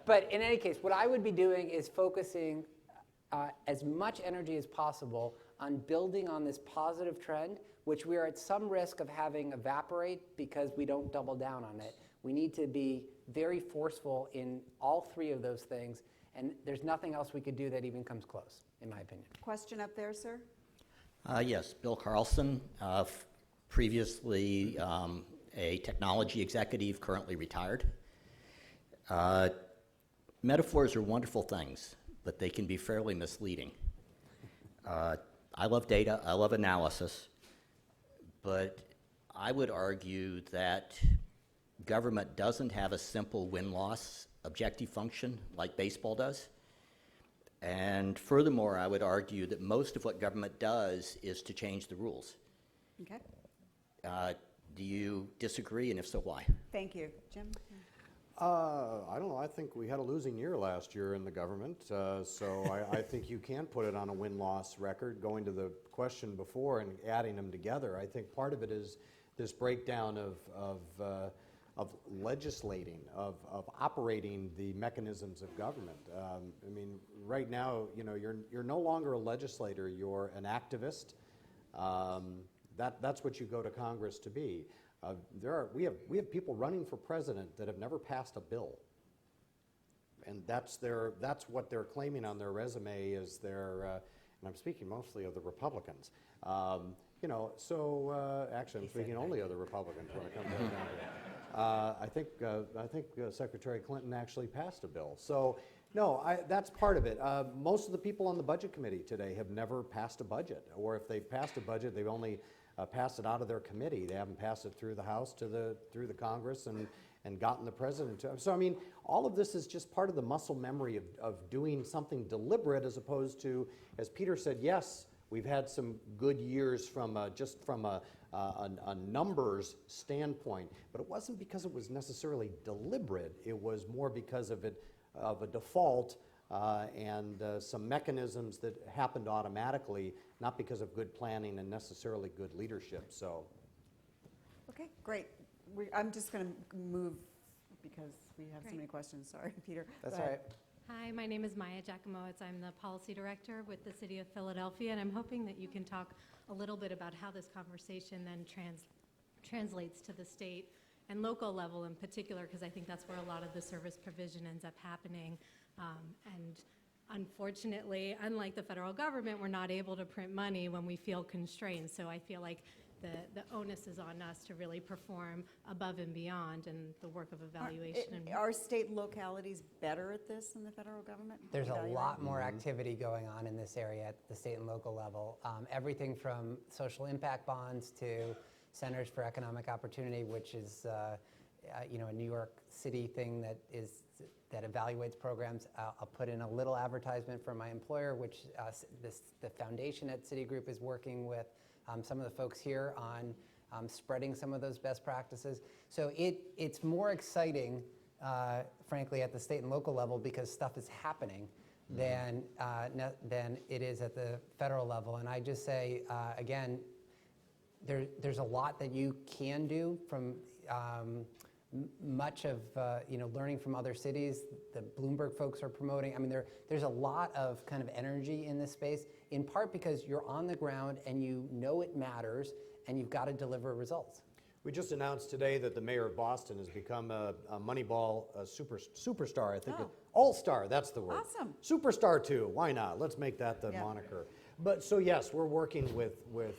But in any case, what I would be doing is focusing as much energy as possible on building on this positive trend, which we are at some risk of having evaporate because we don't double down on it. We need to be very forceful in all three of those things, and there's nothing else we could do that even comes close, in my opinion. Question up there, sir? Yes, Bill Carlson, previously a technology executive, currently retired. Metaphors are wonderful things, but they can be fairly misleading. I love data, I love analysis, but I would argue that government doesn't have a simple win-loss objective function like baseball does. And furthermore, I would argue that most of what government does is to change the rules. Okay. Do you disagree, and if so, why? Thank you. Jim? I don't know. I think we had a losing year last year in the government, so I think you can put it on a win-loss record. Going to the question before and adding them together, I think part of it is this breakdown of legislating, of operating the mechanisms of government. I mean, right now, you know, you're no longer a legislator. You're an activist. That's what you go to Congress to be. We have people running for president that have never passed a bill, and that's what they're claiming on their resume is their. And I'm speaking mostly of the Republicans. You know, so actually, I'm speaking only of the Republicans when it comes down to it. I think Secretary Clinton actually passed a bill. So no, that's part of it. Most of the people on the budget committee today have never passed a budget, or if they've passed a budget, they've only passed it out of their committee. They haven't passed it through the House through the Congress and gotten the president to. So I mean, all of this is just part of the muscle memory of doing something deliberate, as opposed to, as Peter said, yes, we've had some good years from just from a numbers standpoint, but it wasn't because it was necessarily deliberate. It was more because of a default and some mechanisms that happened automatically, not because of good planning and necessarily good leadership. So, Okay, great. I'm just going to move because we have so many questions. Sorry, Peter. That's Go all ahead. right. Hi, my name is Maya Giacomowitz. I'm the policy director with the City of Philadelphia, and I'm hoping that you can talk a little bit about how this conversation then translates to the state and local level in particular, because I think that's where a lot of the service provision ends up happening. And unfortunately, unlike the federal government, we're not able to print money when we feel constrained. So I feel like the onus is on us to really perform above and beyond in the work of evaluation. Are state localities better at this than the federal government? There's a Evaluating? lot more activity going on in this area at the state and local level. Everything from social impact bonds to Centers for Economic Opportunity, which is a New York City thing that evaluates programs. I'll put in a little advertisement for my employer, which the foundation at Citigroup is working with some of the folks here on spreading some of those best practices. So it's more exciting, frankly, at the state and local level because stuff is happening than it is at the federal level. And I just say, again, there's a lot that you can do from much of learning from other cities. The Bloomberg folks are promoting. I mean, there's a lot of kind of energy in this space, in part because you're on the ground and you know it matters and you've got to deliver results. we just announced today that the mayor of Boston has become a Moneyball superstar. I think all-star. That's the word. Awesome. Superstar too. Why not? Let's make that the moniker. But so yes, we're working with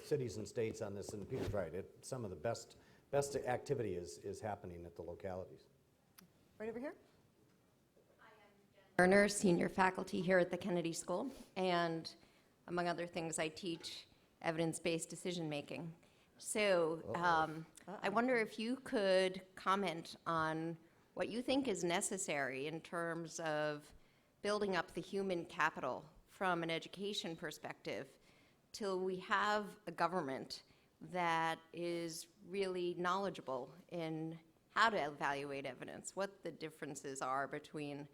cities and states on this, and Peter's right. Some of the best activity is happening at the localities. Right over here. Lerner, senior faculty here at the Kennedy School, and among other things, I teach evidence-based decision-making. So I wonder if you could comment on what you think is necessary in terms of building up the human capital from an education perspective till we have a government that is really knowledgeable in how to evaluate evidence, what the differences are between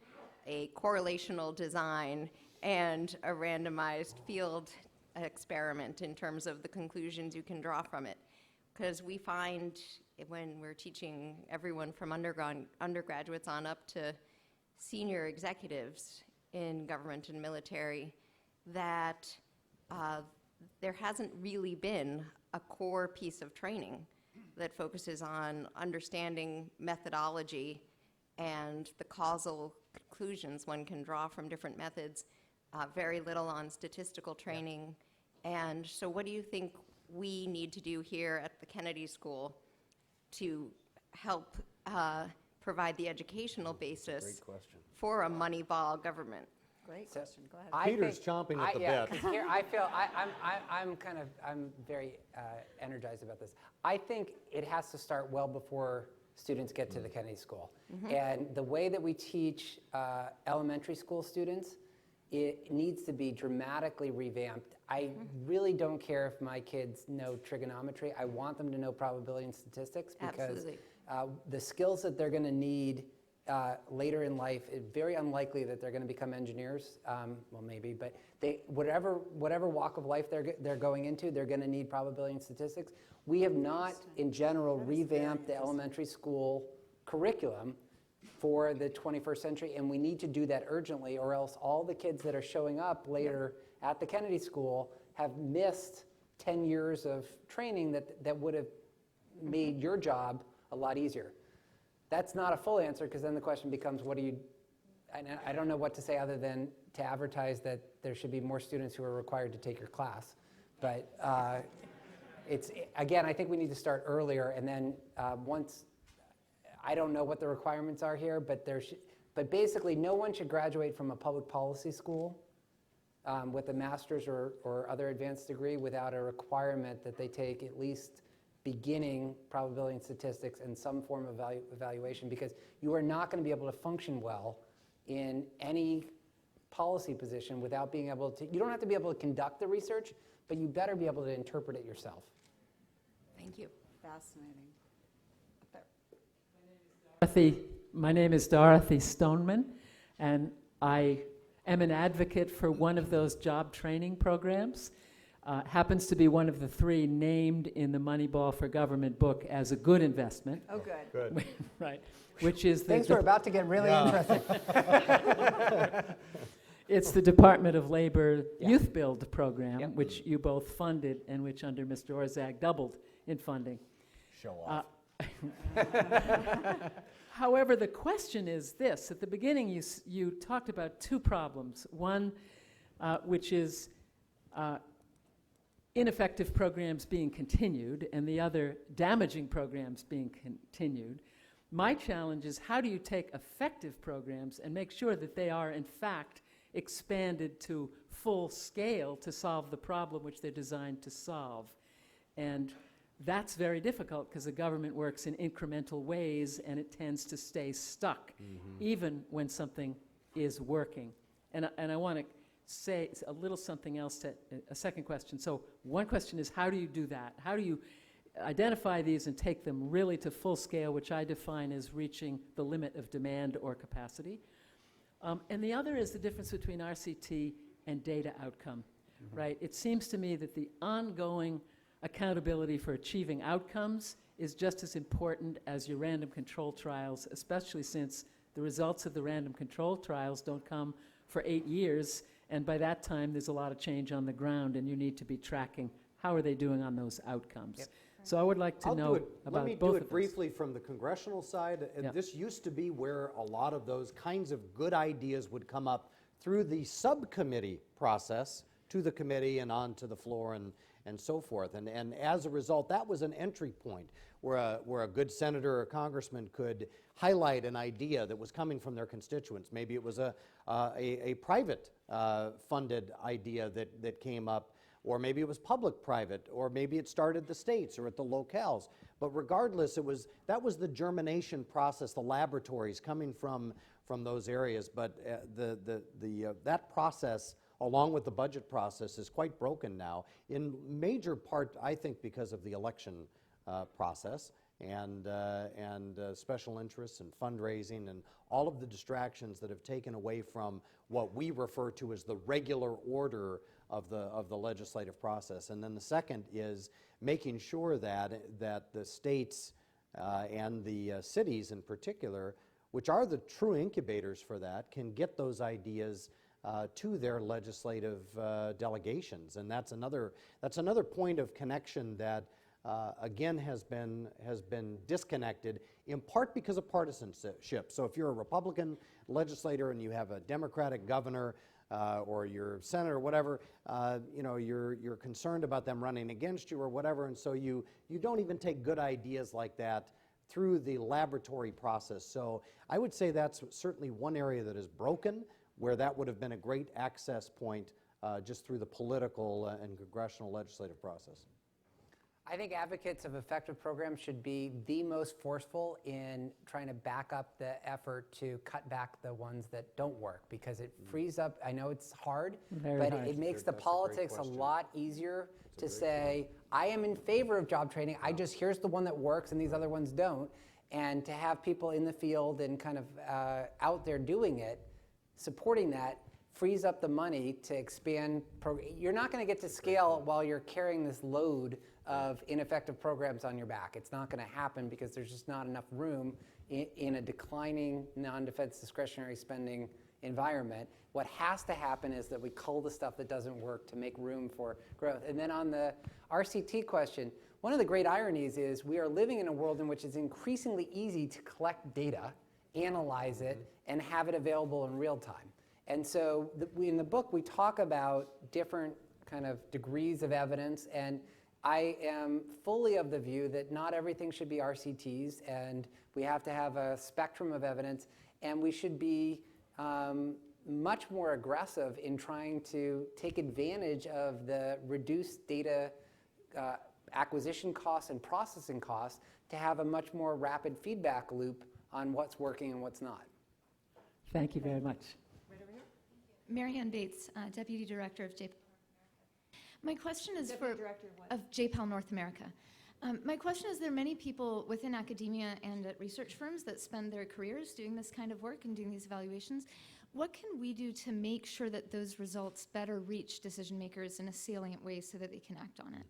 a correlational design and a randomized field experiment in terms of the conclusions you can draw from it. Because we find when we're teaching everyone from undergraduates on up to senior executives in government and military that there hasn't really been a core piece of training that focuses on understanding methodology and the causal conclusions one can draw from different methods, very little on statistical training. And so what do you think we need to do here at the Kennedy School to help provide the educational basis Great question. for a Moneyball government? Great So, question, go ahead. Peter's chomping at the yeah, bit. 'cause here I feel I'm very energized about this. I think it has to start well before students get to the Kennedy School. And the way that we teach elementary school students, it needs to be dramatically revamped. I really don't care if my kids know trigonometry. I want them to know probability and statistics because Absolutely. The skills that they're going to need later in life, it's very unlikely that they're going to become engineers. Well, maybe, but whatever walk of life they're going into, they're going to need probability and statistics. We have not, in general, revamped the elementary school curriculum for the 21st century, and we need to do that urgently, or else all the kids that are showing up later at the Kennedy School have missed 10 years of training that would have made your job a lot easier. That's not a full answer, because then the question becomes, what do you, and I don't know what to say other than to advertise that there should be more students who are required to take your class. But again, I think we need to start earlier, and then once, I don't know what the requirements are here, but basically no one should graduate from a public policy school with a master's or other advanced degree without a requirement that they take at least beginning probability and statistics and some form of evaluation, because you are not going to be able to function well in any policy position without being able to, you don't have to be able to conduct the research, but you better be able to interpret it yourself. Thank you. Fascinating. Up there. My name is Dorothy Stoneman, and I am an advocate for one of those job training programs. Happens to be one of the 3 named in the Moneyball for Government book as a good investment. Oh, good. Good. Right. Which is Things are about to get really interesting. It's the Department of Labor Yeah. Youth Build program, Yep. which you both funded and which under Mr. Orszag doubled in funding. Show off. However, the question is this. At the beginning, you talked about 2 problems. One, which is ineffective programs being continued, and the other, damaging programs being continued. My challenge is, how do you take effective programs and make sure that they are, in fact, expanded to full scale to solve the problem which they're designed to solve? And that's very difficult, because the government works in incremental ways, and it tends to stay stuck, even when something is working. And I want to say a little something else to a second question. So one question is, how do you do that? How do you identify these and take them really to full scale, which I define as reaching the limit of demand or capacity? And the other is the difference between RCT and data outcome, right? It seems to me that the ongoing accountability for achieving outcomes is just as important as your random control trials, especially since the results of the random control trials don't come for 8 years, and by that time there's a lot of change on the ground, and you need to be tracking how are they doing on those outcomes. Yep. So I would like to know about Let me both do of it those. briefly from the congressional side. Yeah. This used to be where a lot of those kinds of good ideas would come up through the subcommittee process to the committee and on to the floor and so forth. And as a result, that was an entry point where a good senator or congressman could highlight an idea that was coming from their constituents. Maybe it was a private funded idea that came up or maybe it was public-private, or maybe it started at the states or at the locales. But regardless, that was the germination process, the laboratories coming from those areas. But that process, along with the budget process, is quite broken now, in major part, I think, because of the election process and special interests and fundraising and all of the distractions that have taken away from what we refer to as the regular order of the legislative process. And then the second is making sure that the states and the cities in particular, which are the true incubators for that, can get those ideas to their legislative delegations. And that's another point of connection that again has been disconnected, in part because of partisanship. So if you're a Republican legislator and you have a Democratic governor or your senator or whatever, you're concerned about them running against you or whatever, and so you don't even take good ideas like that through the laboratory process. So I would say that's certainly one area that is broken, where that would have been a great access point just through the political and congressional legislative process. I think advocates of effective programs should be the most forceful in trying to back up the effort to cut back the ones that don't work, because it frees up. I know it's hard, but it makes the politics a lot easier to say, I am in favor of job training, here's the one that works and these other ones don't. And to have people in the field and kind of out there doing it, supporting that, frees up the money to expand. You're not going to get to scale while you're carrying this load of ineffective programs on your back. It's not going to happen because there's just not enough room in a declining non-defense discretionary spending environment. What has to happen is that we cull the stuff that doesn't work to make room for growth. And then on the RCT question, one of the great ironies is we are living in a world in which it's increasingly easy to collect data, analyze it, and have it available in real time. And so in the book, we talk about different kind of degrees of evidence, and I am fully of the view that not everything should be RCTs, and we have to have a spectrum of evidence, and we should be much more aggressive in trying to take advantage of the reduced data acquisition costs and processing costs to have a much more rapid feedback loop on what's working and what's not. Thank you very much. Marianne Bates, Deputy Director of JPAL. My question is Deputy Director of what? of JPAL North America. My question is, there are many people within academia and at research firms that spend their careers doing this kind of work and doing these evaluations. What can we do to make sure that those results better reach decision makers in a salient way so that they can act on it?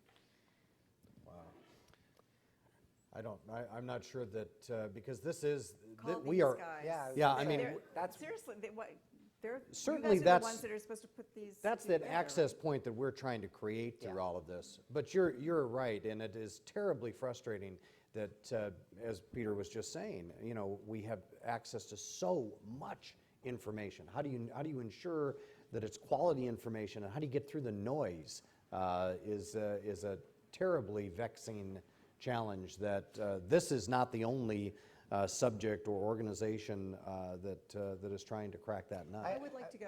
Wow. I'm not sure that, because this is, Call we these are, guys. yeah, I mean, That's seriously, certainly you guys are that's the ones that are supposed to put these that's that together. access point that we're trying to create through all of this. But you're right, and it is terribly frustrating that, as Peter was just saying, we have access to so much information. How do you ensure that it's quality information, and how do you get through the noise? Is a terribly vexing challenge. That this is not the only subject or organization that is trying to crack that nut. I would like to go,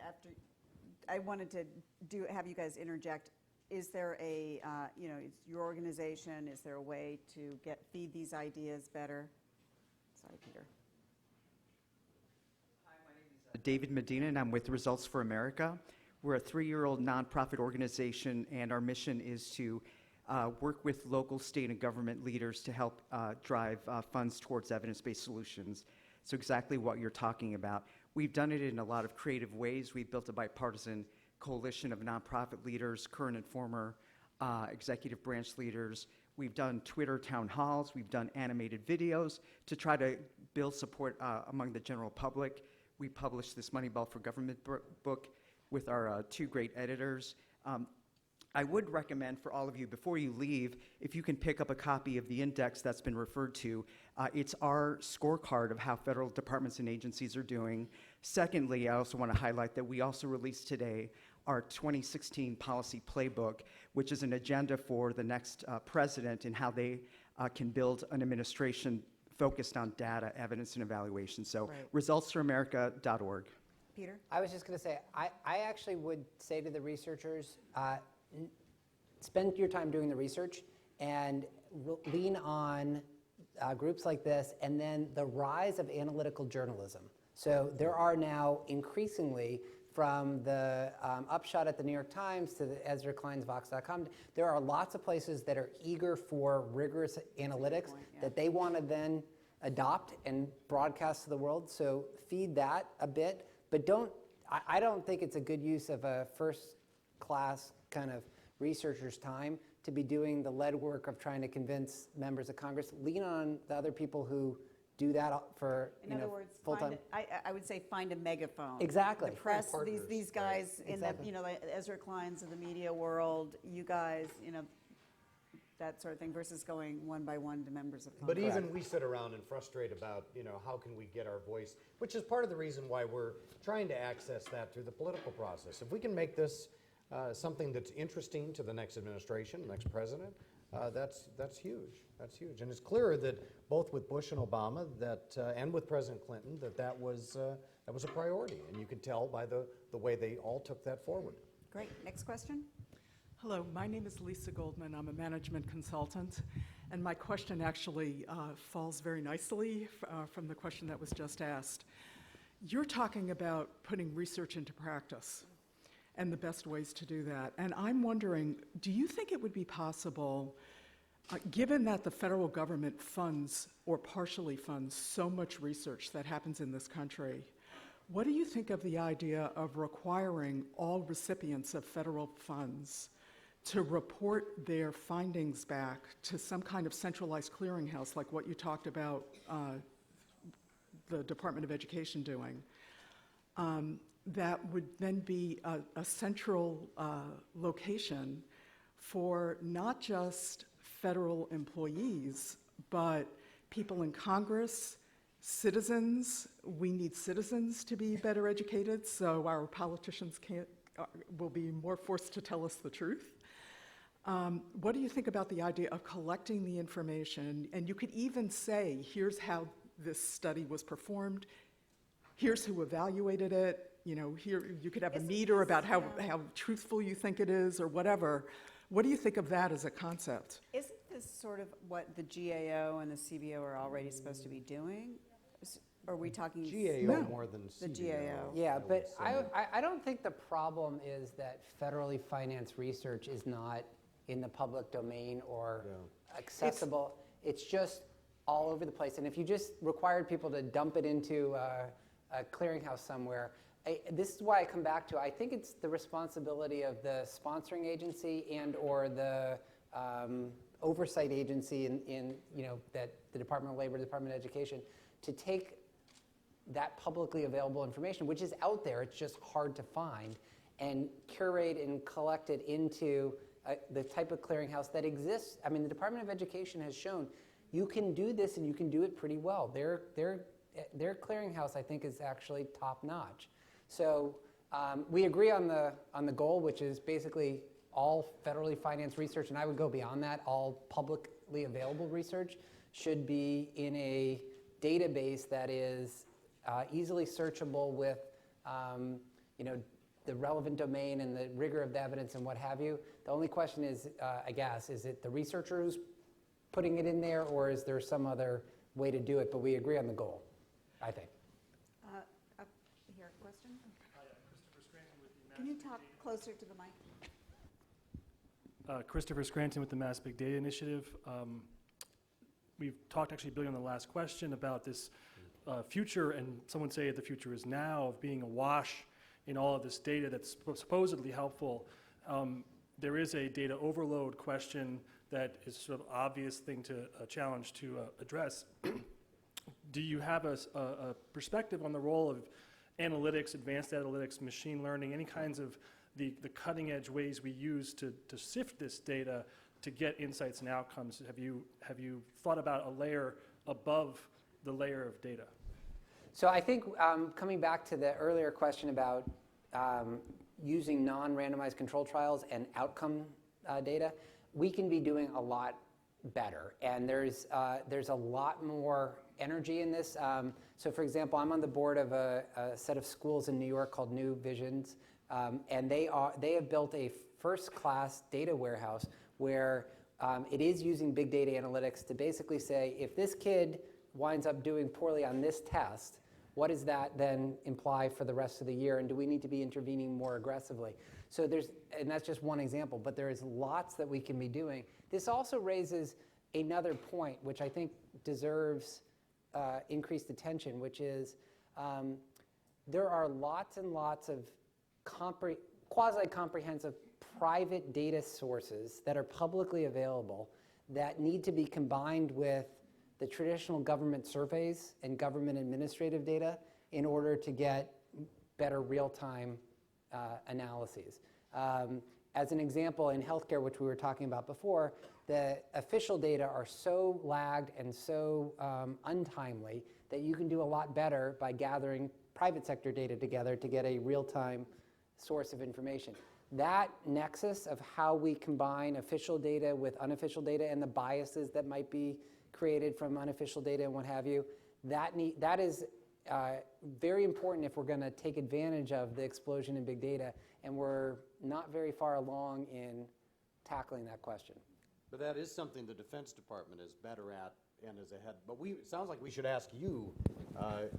after, I wanted to have you guys interject. Is there a, it's your organization, is there a way to feed these ideas better? Sorry, Peter. Hi, my name is David Medina, and I'm with Results for America. We're a 3-year-old nonprofit organization, and our mission is to work with local, state, and government leaders to help drive funds towards evidence-based solutions. So exactly what you're talking about. We've done it in a lot of creative ways. We've built a bipartisan coalition of nonprofit leaders, current and former executive branch leaders. We've done Twitter town halls. We've done animated videos to try to build support among the general public. We published this Moneyball for Government book with our 2 great editors. I would recommend for all of you, before you leave, if you can pick up a copy of the index that's been referred to. It's our scorecard of how federal departments and agencies are doing. Secondly, I also want to highlight that we also released today our 2016 policy playbook, which is an agenda for the next president and how they can build an administration focused on data, evidence, and evaluation. So resultsforamerica.org. Peter? I was just going to say, I actually would say to the researchers, spend your time doing the research and lean on groups like this, and then the rise of analytical journalism. So there are now increasingly, from the Upshot at the New York Times to the Ezra Klein's Vox.com, there are lots of places that are eager for rigorous analytics that they want to then adopt and broadcast to the world. So feed that a bit, but I don't think it's a good use of a first-class kind of researcher's time to be doing the lead work of trying to convince members of Congress. Lean on the other people who do that for In other words, full-time. I would say find a megaphone. Exactly. The press, Partners, these guys in the, Exactly. the Ezra Kleins of the media world, you guys, that sort of thing, versus going one by one to members of But Congress. even we sit around and frustrate about, how can we get our voice, which is part of the reason why we're trying to access that through the political process. If we can make this something that's interesting to the next administration, next president, that's huge. That's huge. And it's clear that both with Bush and Obama and with President Clinton that was a priority. And you can tell by the way they all took that forward. Great. Next question. Hello, my name is Lisa Goldman. I'm a management consultant, and my question actually falls very nicely from the question that was just asked. You're talking about putting research into practice and the best ways to do that. And I'm wondering, do you think it would be possible, given that the federal government funds or partially funds so much research that happens in this country, what do you think of the idea of requiring all recipients of federal funds to report their findings back to some kind of centralized clearinghouse, like what you talked about the Department of Education doing, that would then be a central location for not just federal employees, but people in Congress, citizens. We need citizens to be better educated, so our politicians will be more forced to tell us the truth. What do you think about the idea of collecting the information? And you could even say, here's how this study was performed, here's who evaluated it, here you could have a meter about how truthful you think it is or whatever. What do you think of that as a concept? Isn't this sort of what the GAO and the CBO are already supposed to be doing? Or are we talking GAO more than the CBO. GAO? Yeah, would but say. I don't think the problem is that federally financed research is not in the public domain or accessible. It's just all over the place. And if you just required people to dump it into a clearinghouse somewhere, this is why I come back to, I think it's the responsibility of the sponsoring agency and or the oversight agency in that the Department of Labor, Department of Education, to take that publicly available information, which is out there, it's just hard to find, and curate and collect it into the type of clearinghouse that exists. I mean, the Department of Education has shown you can do this and you can do it pretty well. Their clearinghouse, I think, is actually top notch. So we agree on the goal, which is basically all federally financed research, and I would go beyond that. All publicly available research should be in a database that is easily searchable with the relevant domain and the rigor of the evidence and what have you. The only question is, I guess, is it the researcher who's putting it in there, or is there some other way to do it? But we agree on the goal, I think. Up here, question? Can you talk closer to the mic? Christopher Scranton with the Mass Big Data Initiative. We've talked actually, Billy, on the last question about this future, and someone say the future is now, of being awash in all of this data that's supposedly helpful. There is a data overload question that is sort of obvious thing to challenge to address. Do you have a perspective on the role of analytics, advanced analytics, machine learning, any kinds of the cutting edge ways we use to sift this data to get insights and outcomes? Have you thought about a layer above the layer of data? So I think coming back to the earlier question about using non-randomized control trials and outcome data, we can be doing a lot better. And there's a lot more energy in this. So for example, I'm on the board of a set of schools in New York called New Visions, and they have built a first-class data warehouse where it is using big data analytics to basically say, if this kid winds up doing poorly on this test, what does that then imply for the rest of the year, and do we need to be intervening more aggressively? So and that's just one example, but there is lots that we can be doing. This also raises another point, which I think deserves increased attention, which is there are lots and lots of quasi-comprehensive private data sources that are publicly available that need to be combined with the traditional government surveys and government administrative data in order to get better real-time analyses. As an example, in healthcare, which we were talking about before, the official data are so lagged and so untimely that you can do a lot better by gathering private sector data together to get a real-time source of information. That nexus of how we combine official data with unofficial data and the biases that might be created from unofficial data and what have you, that is very important if we're going to take advantage of the explosion in big data, and we're not very far along in tackling that question. But that is something the Defense Department is better at and is ahead. But it sounds like we should ask you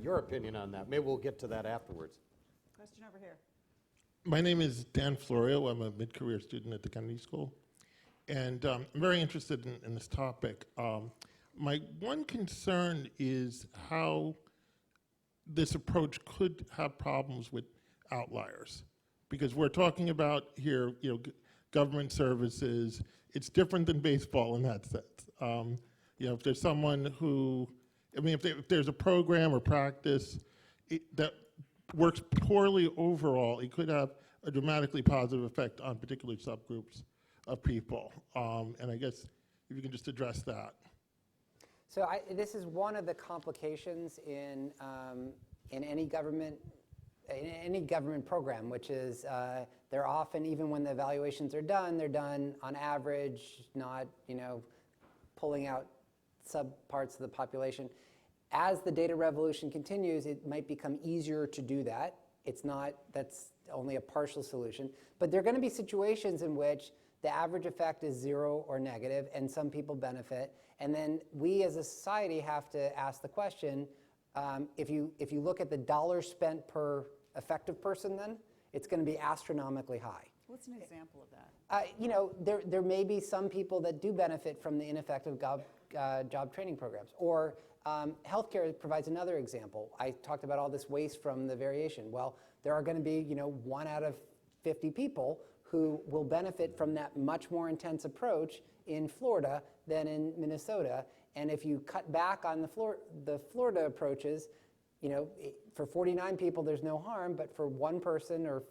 your opinion on that. Maybe we'll get to that afterwards. Question over here. My name is Dan Florio. I'm a mid-career student at the Kennedy School. And I'm very interested in this topic. My one concern is how this approach could have problems with outliers. Because we're talking about here, government services. It's different than baseball in that sense. If there's someone who, if there's a program or practice that works poorly overall, it could have a dramatically positive effect on particular subgroups of people. And I guess if you can just address that. So this is one of the complications in any government program, which is they're often, even when the evaluations are done, they're done on average, not pulling out subparts of the population. As the data revolution continues, it might become easier to do that. That's only a partial solution. But there are going to be situations in which the average effect is 0 or negative, and some people benefit. And then we as a society have to ask the question, if you look at the dollars spent per effective person, then it's going to be astronomically high. What's an example of that? There may be some people that do benefit from the ineffective job training programs. Or healthcare provides another example. I talked about all this waste from the variation. Well, there are going to be 1 out of 50 people who will benefit from that much more intense approach in Florida than in Minnesota. And if you cut back on the Florida approaches, for 49 people there's no harm, but for one person or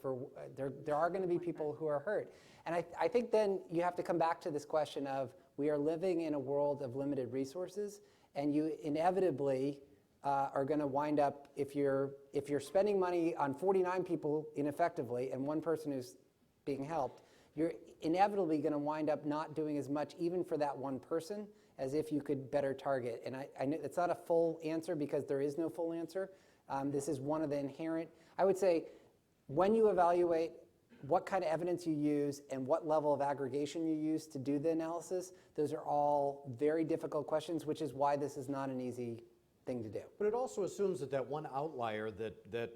there are going to be people who are hurt. And I think then you have to come back to this question of, we are living in a world of limited resources, and you inevitably are going to wind up, if you're spending money on 49 people ineffectively and one person who's being helped, you're inevitably going to wind up not doing as much even for that one person as if you could better target. And I know it's not a full answer because there is no full answer. This is one of the inherent, I would say, when you evaluate what kind of evidence you use and what level of aggregation you use to do the analysis, those are all very difficult questions, which is why this is not an easy thing to do. But it also assumes that one outlier that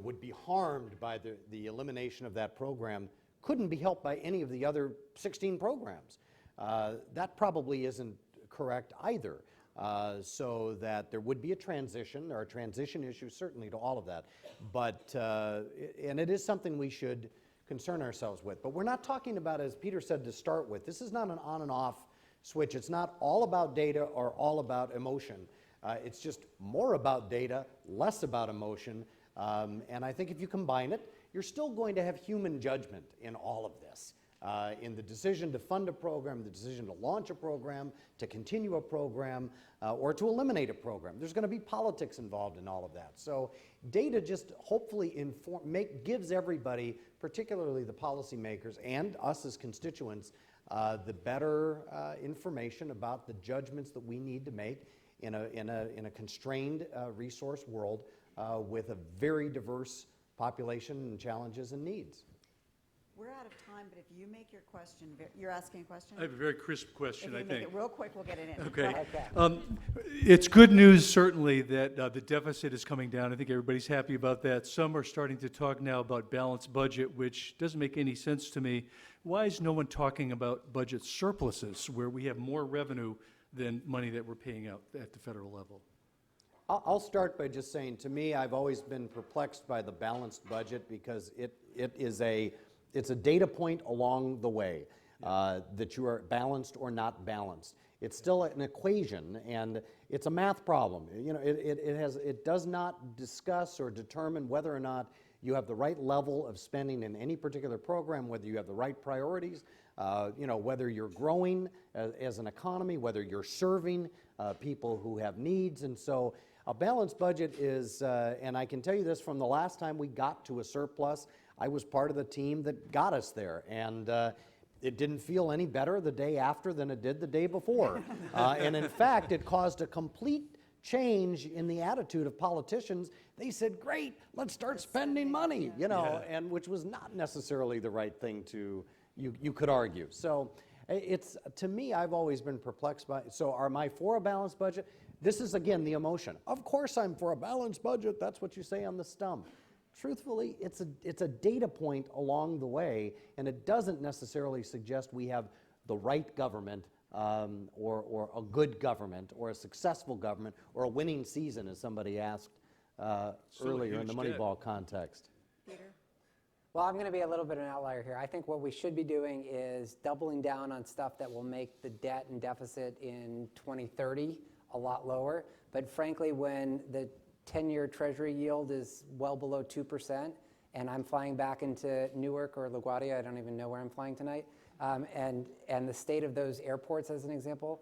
would be harmed by the elimination of that program couldn't be helped by any of the other 16 programs. That probably isn't correct either. So that there would be a transition. There are transition issues certainly to all of that. But, and it is something we should concern ourselves with. But we're not talking about, as Peter said to start with, this is not an on and off switch. It's not all about data or all about emotion. It's just more about data, less about emotion. And I think if you combine it, you're still going to have human judgment in all of this. In the decision to fund a program, the decision to launch a program, to continue a program, or to eliminate a program. There's going to be politics involved in all of that. So data just hopefully gives everybody, particularly the policymakers and us as constituents, the better information about the judgments that we need to make in a constrained resource world with a very diverse population and challenges and needs. We're out of time, but if you make your question, you're asking a question? I have a very crisp question, If you make it real quick, we'll get it in. Okay. Go ahead. It's good news, certainly, that the deficit is coming down. I think everybody's happy about that. Some are starting to talk now about balanced budget, which doesn't make any sense to me. Why is no one talking about budget surpluses, where we have more revenue than money that we're paying out at the federal level? I'll start by just saying, to me, I've always been perplexed by the balanced budget because it's a data point along the way that you are balanced or not balanced. It's still an equation, and it's a math problem. You know, it does not discuss or determine whether or not you have the right level of spending in any particular program, whether you have the right priorities, you know, whether you're growing as an economy, whether you're serving people who have needs. And so a balanced budget is, and I can tell you this from the last time we got to a surplus, I was part of the team that got us there, and it didn't feel any better the day after than it did the day before. And in fact, it caused a complete change in the attitude of politicians. They said, great, let's start spending money, you know, and which was not necessarily the right thing to, you could argue. So it's, to me, I've always been perplexed by, so am I for a balanced budget? This is, again, the emotion. Of course I'm for a balanced budget. That's what you say on the stump. Truthfully, it's a data point along the way, and it doesn't necessarily suggest we have the right government or a good government or a successful government or a winning season, as somebody asked earlier in the Moneyball context. Peter? Well, I'm going to be a little bit of an outlier here. I think what we should be doing is doubling down on stuff that will make the debt and deficit in 2030 a lot lower. But frankly, when the 10-year Treasury yield is well below 2%, and I'm flying back into Newark or LaGuardia, I don't even know where I'm flying tonight, and the state of those airports, as an example,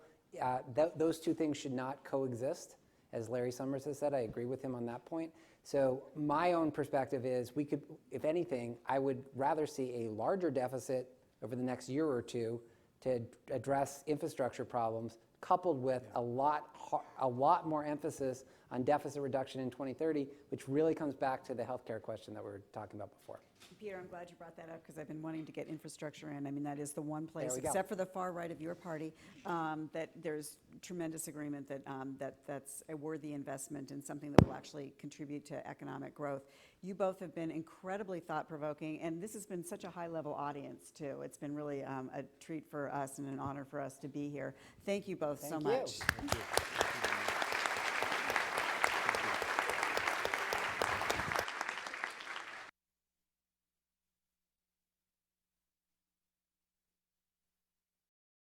those two things should not coexist, as Larry Summers has said. I agree with him on that point. So my own perspective is we could, if anything, I would rather see a larger deficit over the next year or two to address infrastructure problems, coupled with a lot more emphasis on deficit reduction in 2030, which really comes back to the healthcare question that we were talking about before. Peter, I'm glad you brought that up because I've been wanting to get infrastructure in. I mean, that is the one place, There we go. except for the far right of your party, that there's tremendous agreement that that's a worthy investment and something that will actually contribute to economic growth. You both have been incredibly thought-provoking, and this has been such a high-level audience, too. It's been really a treat for us and an honor for us to be here. Thank you both so much. Thank you.